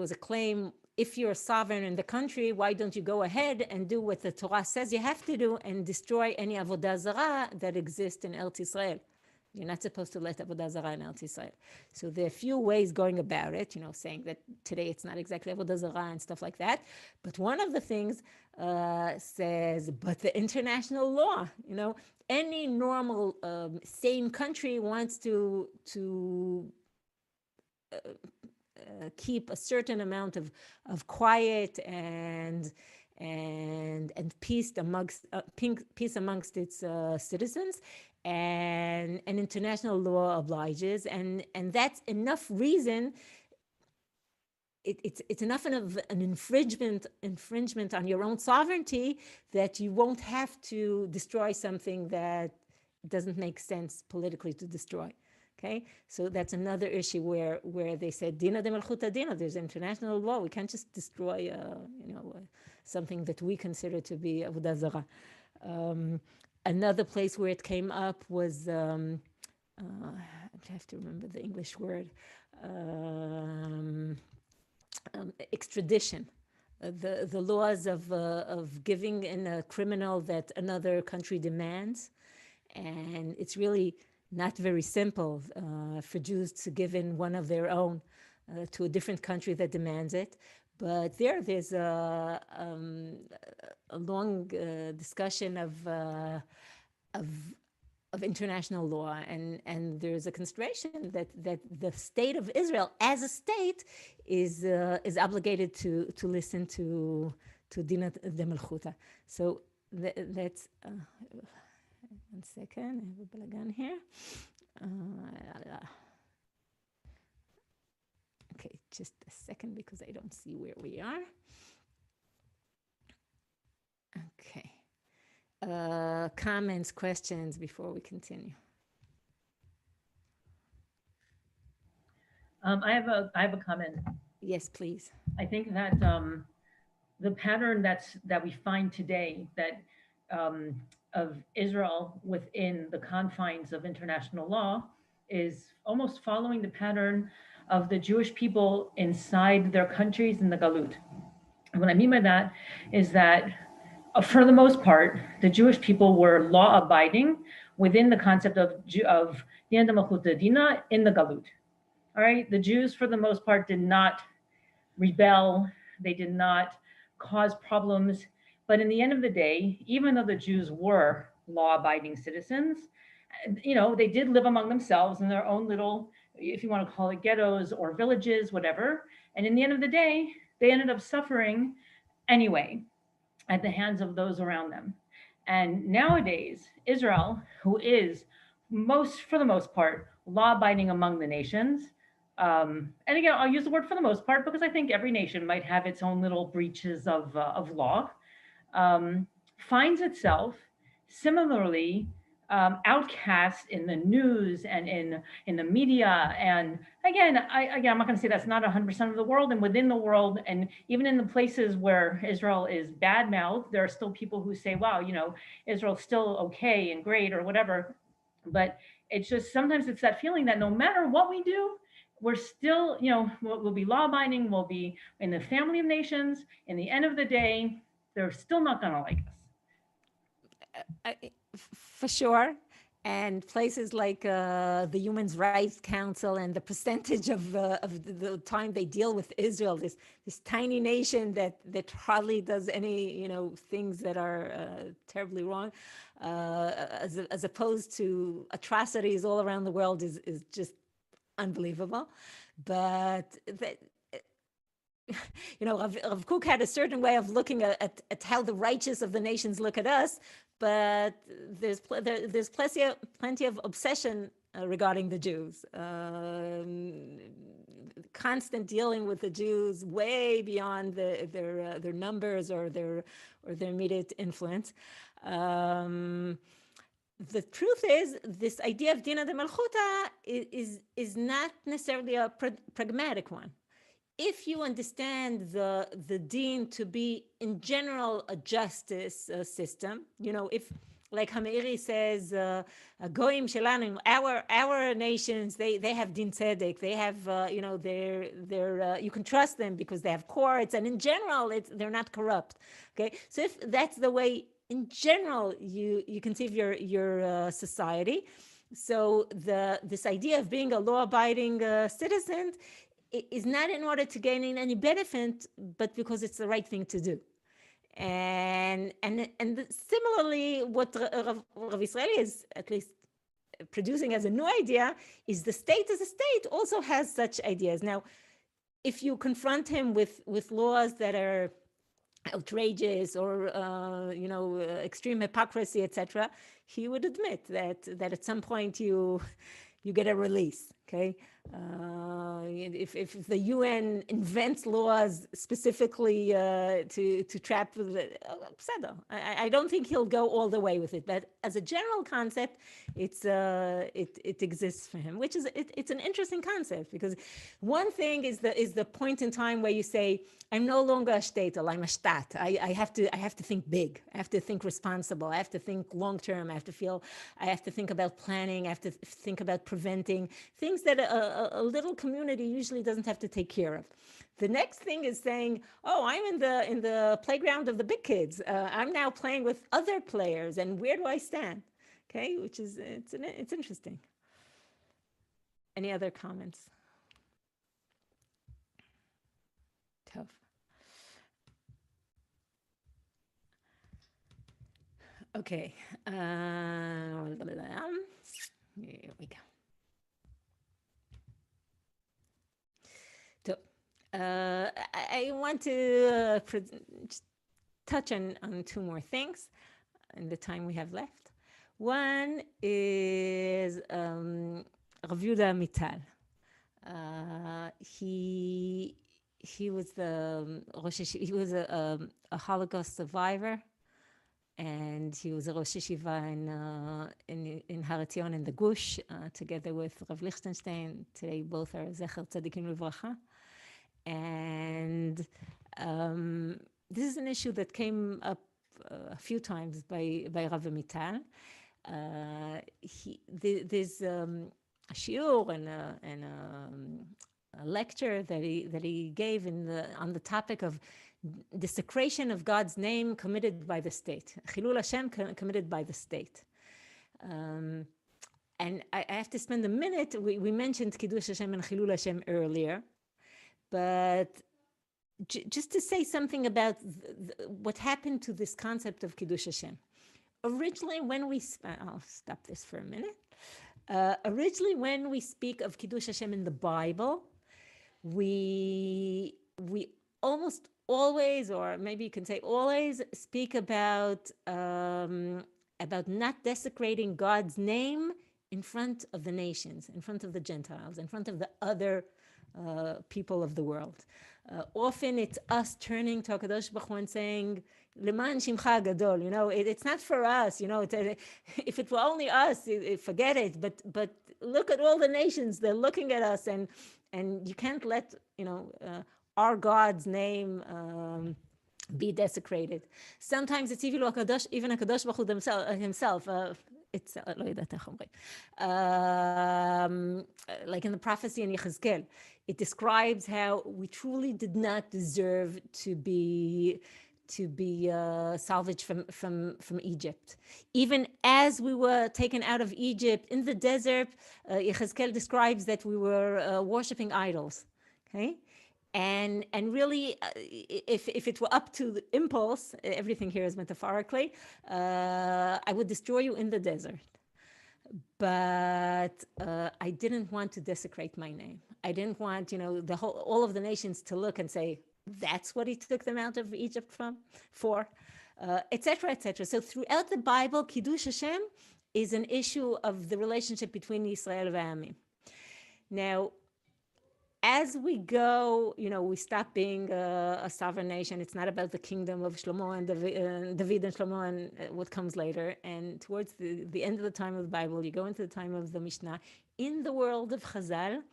Speaker 2: was a claim: if you're a sovereign in the country, why don't you go ahead and do what the Torah says you have to do and destroy any avodah zarah that exists in Eretz Yisrael? You're not supposed to let avodah zarah in Eretz Yisrael. So there are a few ways going about it, saying that today it's not exactly avodah zarah and stuff like that. But one of the things says, but the international law, any normal sane country wants to keep a certain amount of quiet and peace amongst its citizens, and international law obliges, and that's enough reason. It's enough of an infringement on your own sovereignty that you won't have to destroy something that doesn't make sense politically to destroy. Okay, so that's another issue where they said dina de malchuta dina. There's international law. We can't just destroy something that we consider to be avodah zarah. Another place where it came up was I have to remember the English word. Extradition the laws of giving in a criminal that another country demands. And it's really not very simple for Jews to give in one of their own to a different country that demands it. But there's a long discussion of international law, and there's a consideration that the state of Israel as a state is obligated to listen to Dina de Melchuta. So that's one second, I have a balagan here. Okay, just a second because I don't see where we are. Okay. Comments, questions before we continue?
Speaker 5: I have a comment.
Speaker 2: Yes, please.
Speaker 5: I think that the pattern that we find today that of Israel within the confines of international law is almost following the pattern of the Jewish people inside their countries in the Galut. And what I mean by that is that for the most part, the Jewish people were law-abiding within the concept of Dina de Melchuta Dina in the Galut. All right, the Jews, for the most part, did not rebel. They did not cause problems. But in the end of the day, even though the Jews were law-abiding citizens, they did live among themselves in their own little, if you want to call it ghettos or villages, whatever. And in the end of the day, they ended up suffering anyway at the hands of those around them. And nowadays, Israel, who is for the most part, law-abiding among the nations, and again, I'll use the word for the most part because I think every nation might have its own little breaches of law, finds itself similarly outcast in the news and in the media. And again, I'm not going to say that's not 100% of the world, and within the world, and even in the places where Israel is badmouthed, there are still people who say, wow, Israel's still okay and great or whatever. But it's just, sometimes it's that feeling that no matter what we do, we're still, we'll be law-abiding, we'll be in the family of nations. In the end of the day, they're still not going to like us.
Speaker 2: For sure. And places like the Human Rights Council and the percentage of the time they deal with Israel, this tiny nation that hardly does any things that are terribly wrong, as opposed to atrocities all around the world is just unbelievable. But Rav Kook had a certain way of looking at how the righteous of the nations look at us, but there's plenty of obsession regarding the Jews. Constant dealing with the Jews way beyond their numbers or their immediate influence. The truth is, this idea of Dina de Melchuta is not necessarily a pragmatic one. If you understand the deen to be, in general, a justice system, if, like Hameiri says, Goyim Shelanu, our nations, they have din tzedek, they have, their you can trust them because they have courts, and in general, they're not corrupt. Okay, so if that's the way, in general, you conceive your society, so this idea of being a law-abiding citizen is not in order to gain any benefit, but because it's the right thing to do. And similarly, what Rav Israeli is at least producing as a new idea is the state as a state also has such ideas. Now, if you confront him with laws that are outrageous or extreme hypocrisy, etc., he would admit that at some point you get a release. Okay, if the UN invents laws specifically to trap I don't think he'll go all the way with it, but as a general concept, it exists for him, which is it's an interesting concept, because one thing is the point in time where you say, I'm no longer a shtetl, I'm a shtat. I have to think big. I have to think responsible. I have to think long term. I have to think about planning. I have to think about preventing things things that a little community usually doesn't have to take care of. The next thing is saying, oh, I'm in the playground of the big kids. I'm now playing with other players, and where do I stand? Okay, which is, it's interesting. Any other comments? Tough. Okay. Here we go. So, I want to just touch on two more things in the time we have left. One is Rav Yehuda Amital. He was the Rosh Yeshiva, he was a Holocaust survivor, and he was a Rosh Yeshiva in Har Etzion in the Gush, together with Rav Lichtenstein. Today both are Zecher Tzadikim Livracha. And this is an issue that came up a few times by Rav Amital. There's a shiur and a lecture that he gave on the topic of desecration of God's name committed by the state, Chilul Hashem committed by the state. And I have to spend a minute. We mentioned Kiddush Hashem and Chilul Hashem earlier, but just to say something about what happened to this concept of Kiddush Hashem. Originally, when we I'll stop this for a minute. Originally, when we speak of Kiddush Hashem in the Bible, we almost always, or maybe you can say always, speak about not desecrating God's name in front of the nations, in front of the Gentiles, in front of the other people of the world. Often it's us turning to HaKadosh Baruch Hu and saying, Leman Shimcha Gadol, it's not for us, if it were only us, forget it, but look at all the nations, they're looking at us, and you can't let, our God's name be desecrated. Sometimes it's even HaKadosh Baruch Hu himself. It's like in the prophecy in Yechezkel, it describes how we truly did not deserve to be salvaged from Egypt. Even as we were taken out of Egypt in the desert, Yechezkel describes that we were worshiping idols. Okay. And really, if it were up to the impulse, everything here is metaphorically, I would destroy you in the desert. But I didn't want to desecrate my name. I didn't want, all of the nations to look and say, that's what he took them out of Egypt for, etc., etc. So throughout the Bible, Kiddush Hashem is an issue of the relationship between Yisrael and Amim. Now, as we go, we stop being a sovereign nation. It's not about the kingdom of Shlomo and David and Shlomo and what comes later. And towards the end of the time of the Bible, you go into the time of the Mishnah. In the world of Chazal,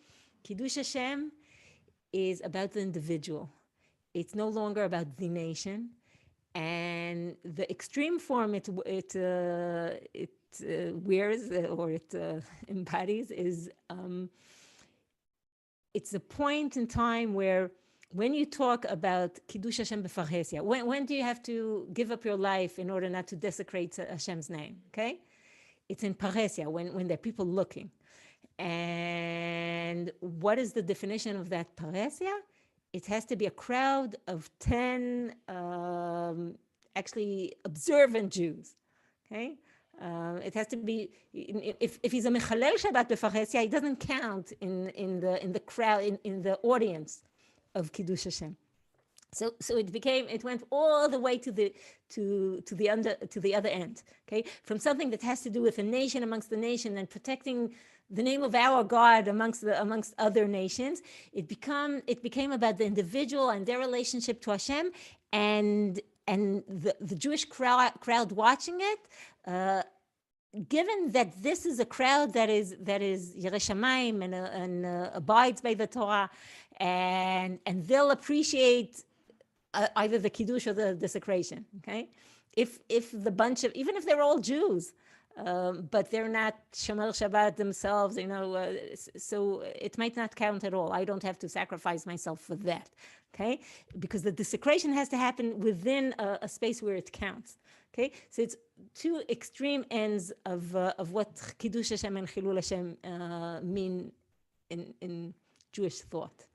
Speaker 2: Kiddush Hashem is about the individual. It's no longer about the nation. And the extreme form it wears or it embodies is it's a point in time where when you talk about Kiddush Hashem b'farhesia, when do you have to give up your life in order not to desecrate Hashem's name, okay? It's in parhesia, when there are people looking. And what is the definition of that parhesia? It has to be a crowd of 10 actually observant Jews, okay? It has to be, if he's a Mechalel Shabbat b'farhesia, he doesn't count in the crowd, in the audience of Kiddush Hashem. So it went all the way to the other end, okay? From something that has to do with a nation amongst the nation and protecting the name of our God amongst other nations. It became about the individual and their relationship to Hashem, and the Jewish crowd watching it. Given that this is a crowd that is Yirei Shamayim and abides by the Torah, and they'll appreciate either the Kiddush or the desecration. Okay, if the bunch of, even if they're all Jews, but they're not Shomer Shabbat themselves, so it might not count at all. I don't have to sacrifice myself for that, okay? Because the desecration has to happen within a space where it counts, okay? So it's two extreme ends of what Kiddush Hashem and Chilul Hashem mean in Jewish thought.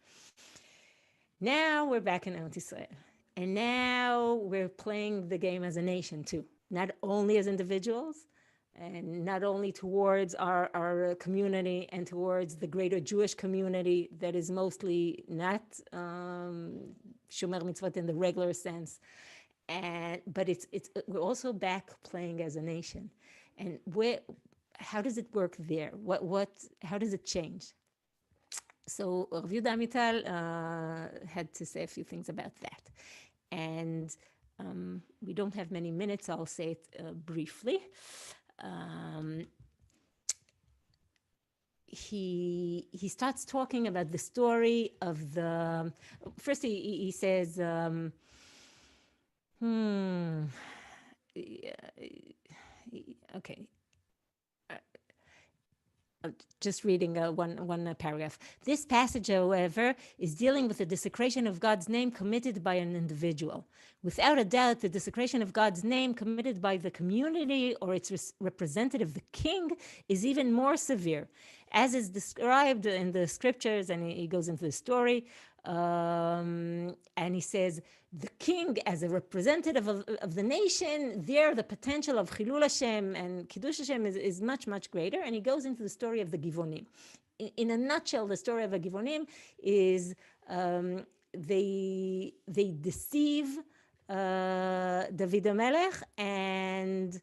Speaker 2: Now we're back in Eretz Yisrael, and now we're playing the game as a nation too, not only as individuals, and not only towards our community and towards the greater Jewish community that is mostly not Shomer Mitzvot in the regular sense, but we're also back playing as a nation. And how does it work there? How does it change? So Rav Yehuda Amital had to say a few things about that, and we don't have many minutes, so I'll say it briefly. He starts talking about the story of the. First, he says, okay. Just reading one paragraph. This passage, however, is dealing with the desecration of God's name committed by an individual. Without a doubt, the desecration of God's name committed by the community or its representative, the king, is even more severe. As is described in the scriptures, and he goes into the story, and he says, the king, as a representative of the nation, there the potential of Chilul Hashem and Kiddush Hashem is much, much greater. And he goes into the story of the Givonim. In a nutshell, the story of the Givonim is they deceive David HaMelech and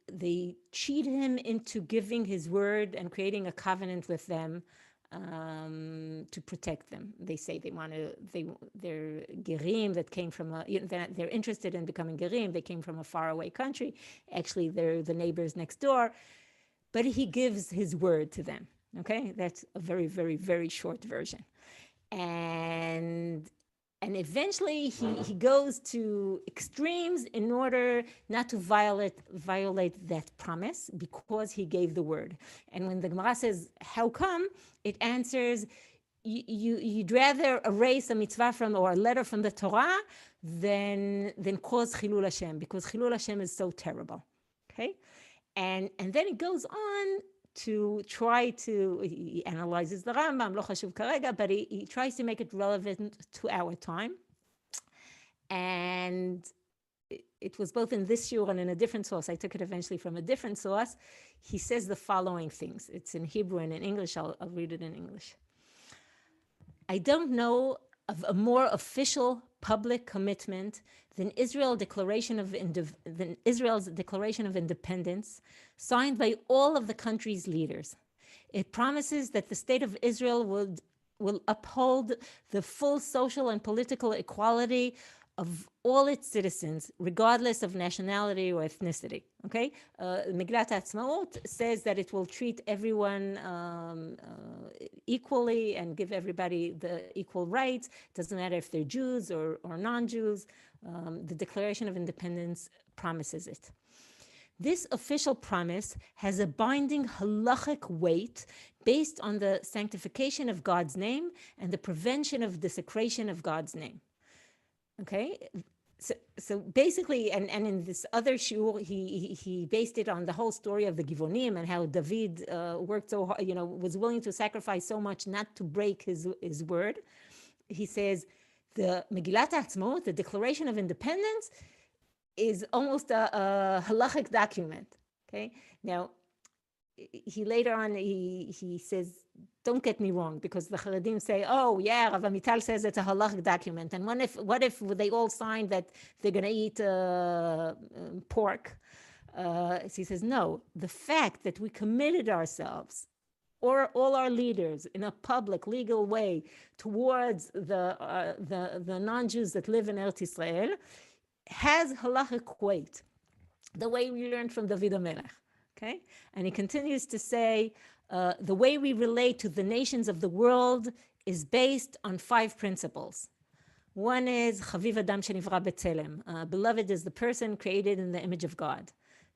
Speaker 2: they cheat him into giving his word and creating a covenant with them to protect them. They say they're gerim that came from they're interested in becoming gerim. They came from a faraway country. Actually, they're the neighbors next door, but he gives his word to them. Okay, that's a very, very, very short version, and eventually he goes to extremes in order not to violate that promise because he gave the word. And when the Gemara says, how come? It answers, you'd rather erase a mitzvah or a letter from the Torah than cause Chilul Hashem, because Chilul Hashem is so terrible. Okay? And then it goes on to try to, he analyzes the Rambam, lo chashuv karega, but he tries to make it relevant to our time. And it was both in this shiur and in a different source. I took it eventually from a different source. He says the following things. It's in Hebrew and in English. I'll read it in English. I don't know of a more official public commitment than Israel's Declaration of Independence, signed by all of the country's leaders. It promises that the state of Israel will uphold the full social and political equality of all its citizens, regardless of nationality or ethnicity. Okay, Megillat HaAtzmaut says that it will treat everyone equally and give everybody the equal rights. It doesn't matter if they're Jews or non-Jews. The Declaration of Independence promises it. This official promise has a binding halachic weight based on the sanctification of God's name and the prevention of desecration of God's name. Okay, so basically, and in this other shiur, he based it on the whole story of the Givonim and how David worked so hard, was willing to sacrifice so much not to break his word. He says the Megillat HaAtzmaut, the Declaration of Independence, is almost a halachic document. Okay, now he later on he says, don't get me wrong, because the Haredim say, oh yeah, Rav Amital says it's a halachic document, and what if they all sign that they're going to eat pork? So he says, no, the fact that we committed ourselves, or all our leaders, in a public, legal way towards the non-Jews that live in Eretz Yisrael, has halachic weight, the way we learned from David HaMelech. Okay, and he continues to say, the way we relate to the nations of the world is based on 5 principles. One is Chaviv Adam Shenivra B'Tzelem. Beloved is the person created in the image of God.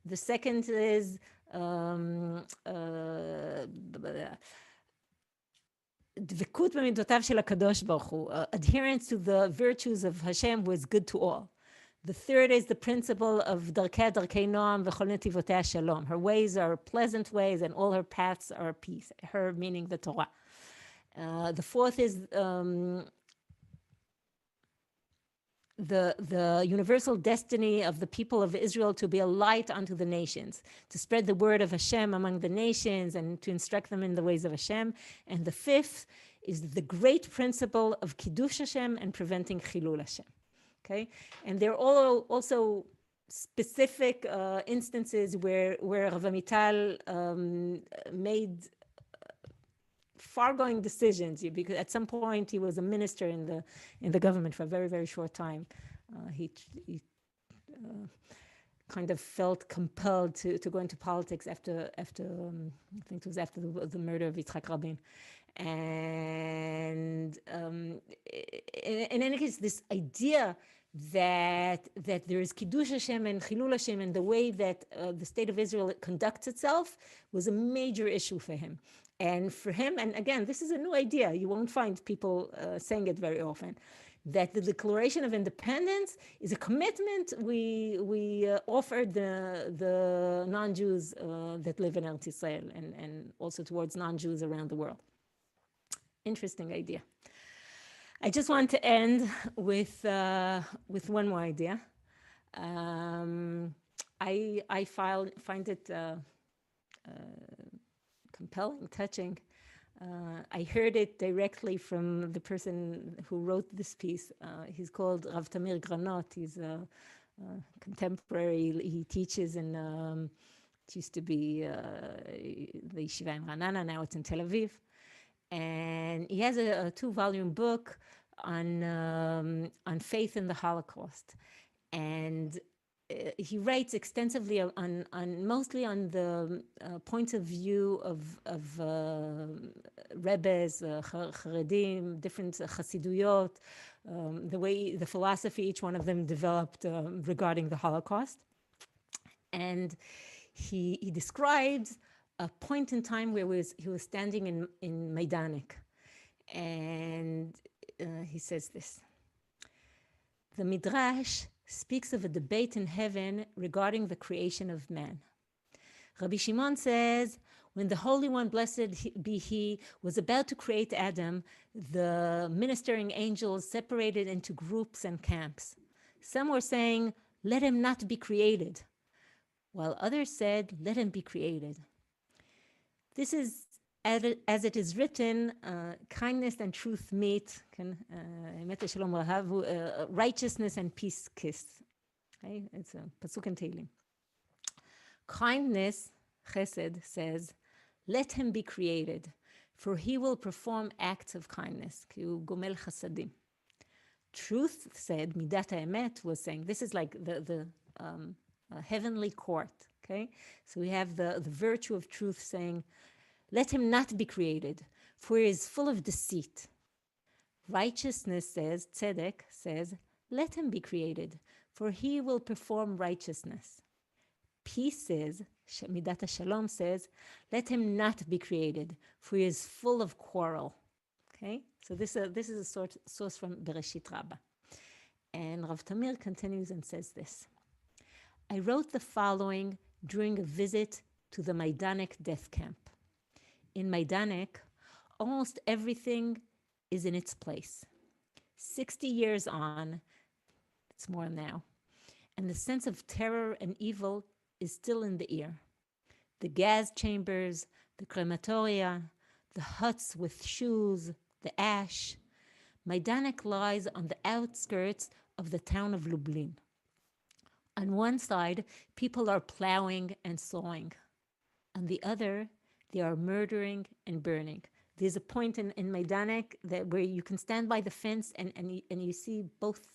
Speaker 2: The second is Dvekut b'midotav shel HaKadosh Baruch Hu, adherence to the virtues of Hashem was good to all. The third is the principle of Darkei Noam v'chol netivotei shalom. Her ways are pleasant ways and all her paths are peace. Her meaning the Torah. The fourth is the universal destiny of the people of Israel to be a light unto the nations, to spread the word of Hashem among the nations and to instruct them in the ways of Hashem. And the fifth is the great principle of Kiddush Hashem and preventing Chilul Hashem. Okay, and there are all also specific instances where Rav Amital made far-going decisions, because at some point he was a minister in the government for a very, very short time. He kind of felt compelled to go into politics after I think it was after the murder of Yitzhak Rabin. And in any case, this idea that there is Kiddush Hashem and Chilul Hashem and the way that the state of Israel conducts itself was a major issue for him. And for him, and again, this is a new idea. You won't find people saying it very often, that the Declaration of Independence is a commitment we offered the non-Jews that live in Eretz Yisrael and also towards non-Jews around the world. Interesting idea. I just want to end with one more idea. I find it compelling, touching. I heard it directly from the person who wrote this piece. He's called Rav Tamir Granot. He's a contemporary. He teaches in, it used to be the Yeshiva in Ranana, now it's in Tel Aviv. And he has a 2-volume book on faith in the Holocaust. And he writes extensively on mostly on the points of view of Rebbes, Charedim, different Chassiduyot, the philosophy each one of them developed regarding the Holocaust. And he describes a point in time where he was standing in Majdanek. And he says this: the Midrash speaks of a debate in heaven regarding the creation of man. Rabbi Shimon says, when the Holy One, blessed be He, was about to create Adam, the ministering angels separated into groups and camps. Some were saying, let him not be created, while others said, let him be created. This is, as it is written, kindness and truth meet, righteousness and peace kiss. Okay? It's a pasuk in Tehillim. Kindness, chesed, says, let him be created, for he will perform acts of kindness. Gomel chasadim. Truth said, midat haemet, was saying, this is like the heavenly court. Okay, so we have the virtue of truth saying, let him not be created, for he is full of deceit. Righteousness says, tzedek says, let him be created, for he will perform righteousness. Peace says, midat shalom says, let him not be created, for he is full of quarrel. Okay, so this is a source from Bereshit Rabbah. And Rav Tamir continues and says this: I wrote the following during a visit to the Majdanek death camp. In Majdanek, almost everything is in its place. 60 years on, it's more now, and the sense of terror and evil is still in the ear. The gas chambers, the crematoria, the huts with shoes, the ash. Majdanek lies on the outskirts of the town of Lublin. On one side, people are plowing and sawing. On the other, they are murdering and burning. There's a point in Majdanek where you can stand by the fence and you see both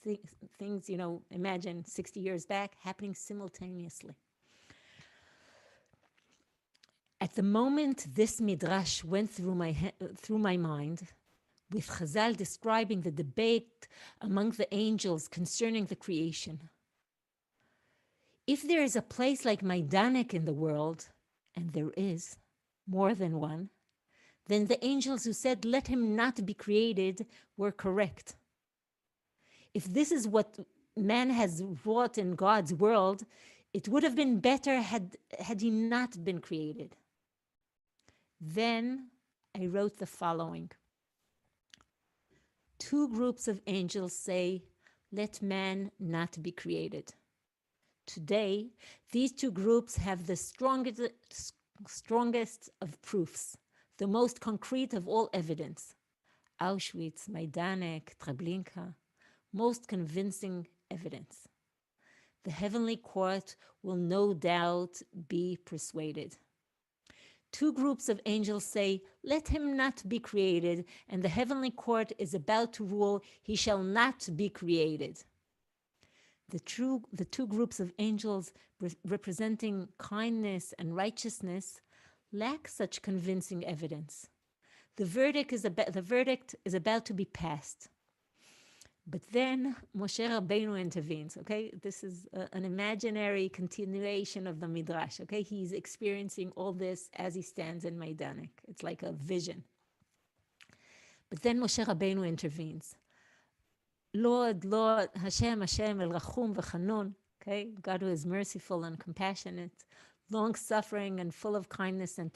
Speaker 2: things, imagine 60 years back, happening simultaneously. At the moment this midrash went through my mind, with Chazal describing the debate among the angels concerning the creation. If there is a place like Majdanek in the world, and there is more than one, then the angels who said, "Let him not be created," were correct. If this is what man has wrought in God's world, it would have been better had he not been created. Then I wrote the following. Two groups of angels say, "Let man not be created." Today, these two groups have the strongest of proofs, the most concrete of all evidence. Auschwitz, Majdanek, Treblinka, most convincing evidence. The heavenly court will no doubt be persuaded. Two groups of angels say, "Let him not be created," and the heavenly court is about to rule, "He shall not be created." The two groups of angels representing kindness and righteousness lack such convincing evidence. The verdict is about to be passed. But then Moshe Rabbeinu intervenes, okay? This is an imaginary continuation of the Midrash, okay? He's experiencing all this as he stands in Majdanek. It's like a vision. But then Moshe Rabbeinu intervenes. Lord, Hashem, El Rachum v'Chanun, okay? God who is merciful and compassionate, long-suffering and full of kindness and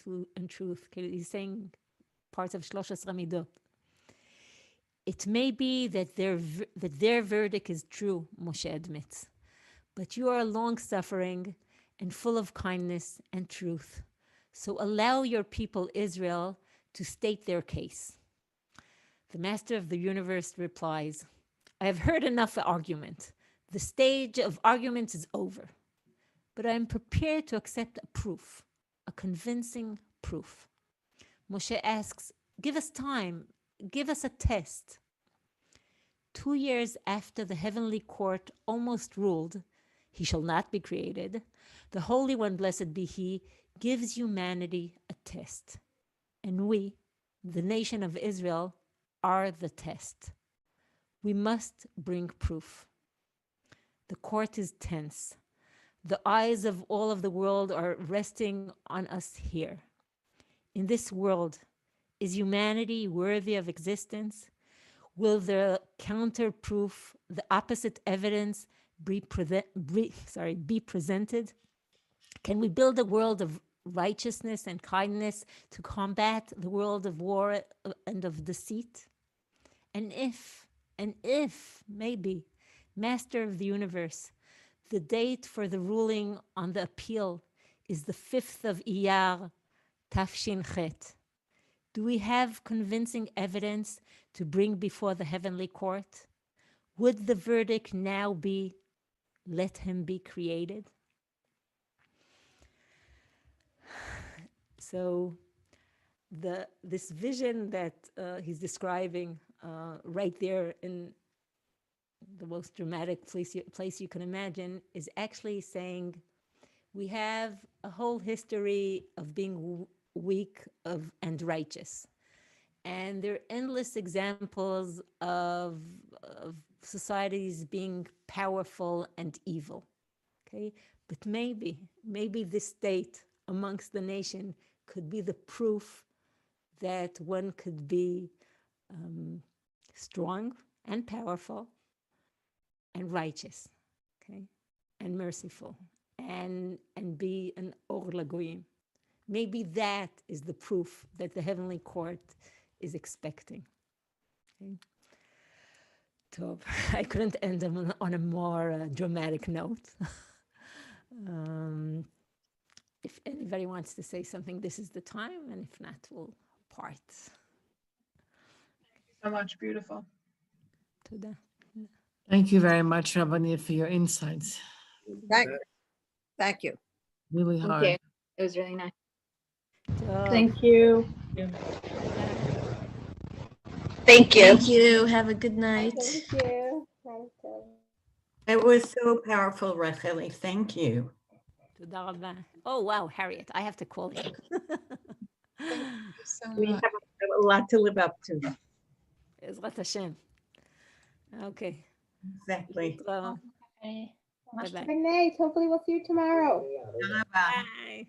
Speaker 2: truth. Okay? He's saying parts of Shloshas Ramidot. It may be that their verdict is true, Moshe admits, but you are long-suffering and full of kindness and truth. So allow your people Israel to state their case. The Master of the Universe replies, "I have heard enough argument. The stage of argument is over, but I am prepared to accept a proof, a convincing proof." Moshe asks, "Give us time. Give us a test." 2 years after the heavenly court almost ruled, "He shall not be created," the Holy One, blessed be He, gives humanity a test. And we, the nation of Israel, are the test. We must bring proof. The court is tense. The eyes of all of the world are resting on us here. In this world, is humanity worthy of existence? Will the counter proof, the opposite evidence be presented? Can we build a world of righteousness and kindness to combat the world of war and of deceit? And if, maybe, Master of the Universe, the date for the ruling on the appeal is the 5th of Iyar, Tafshin Chet. Do we have convincing evidence to bring before the heavenly court? Would the verdict now be, "Let him be created"? So this vision that he's describing right there in the most dramatic place you can imagine is actually saying we have a whole history of being weak and righteous. And there are endless examples of societies being powerful and evil, okay? But maybe this state amongst the nation could be the proof that one could be strong and powerful and righteous, okay? And merciful and be an Or Lagoyim. Maybe that is the proof that the heavenly court is expecting. Okay. So I couldn't end on a more dramatic note. If anybody wants to say something, this is the time, and if not, we'll part.
Speaker 6: So much. Beautiful.
Speaker 2: Toda.
Speaker 7: Thank you very much, Rabbanit, for your insights.
Speaker 8: Thank you.
Speaker 7: Really
Speaker 9: Thank
Speaker 7: hard.
Speaker 9: you. It was really nice.
Speaker 4: Thank you.
Speaker 10: Thank you.
Speaker 11: Thank you. Have a good night.
Speaker 3: Thank you. Thank you.
Speaker 10: It was so powerful, Racheli. Thank you.
Speaker 2: Toda rabba. Oh, wow, Harriet, I have to call you.
Speaker 6: Thank you so
Speaker 10: We
Speaker 6: much.
Speaker 10: have a lot to live up to.
Speaker 2: בעזרת השם. אוקיי.
Speaker 10: Exactly.
Speaker 2: להתראות.
Speaker 4: Okay.
Speaker 2: ביי ביי.
Speaker 3: Good night. Hopefully we'll see you tomorrow.
Speaker 10: Bye.
Speaker 2: ביי.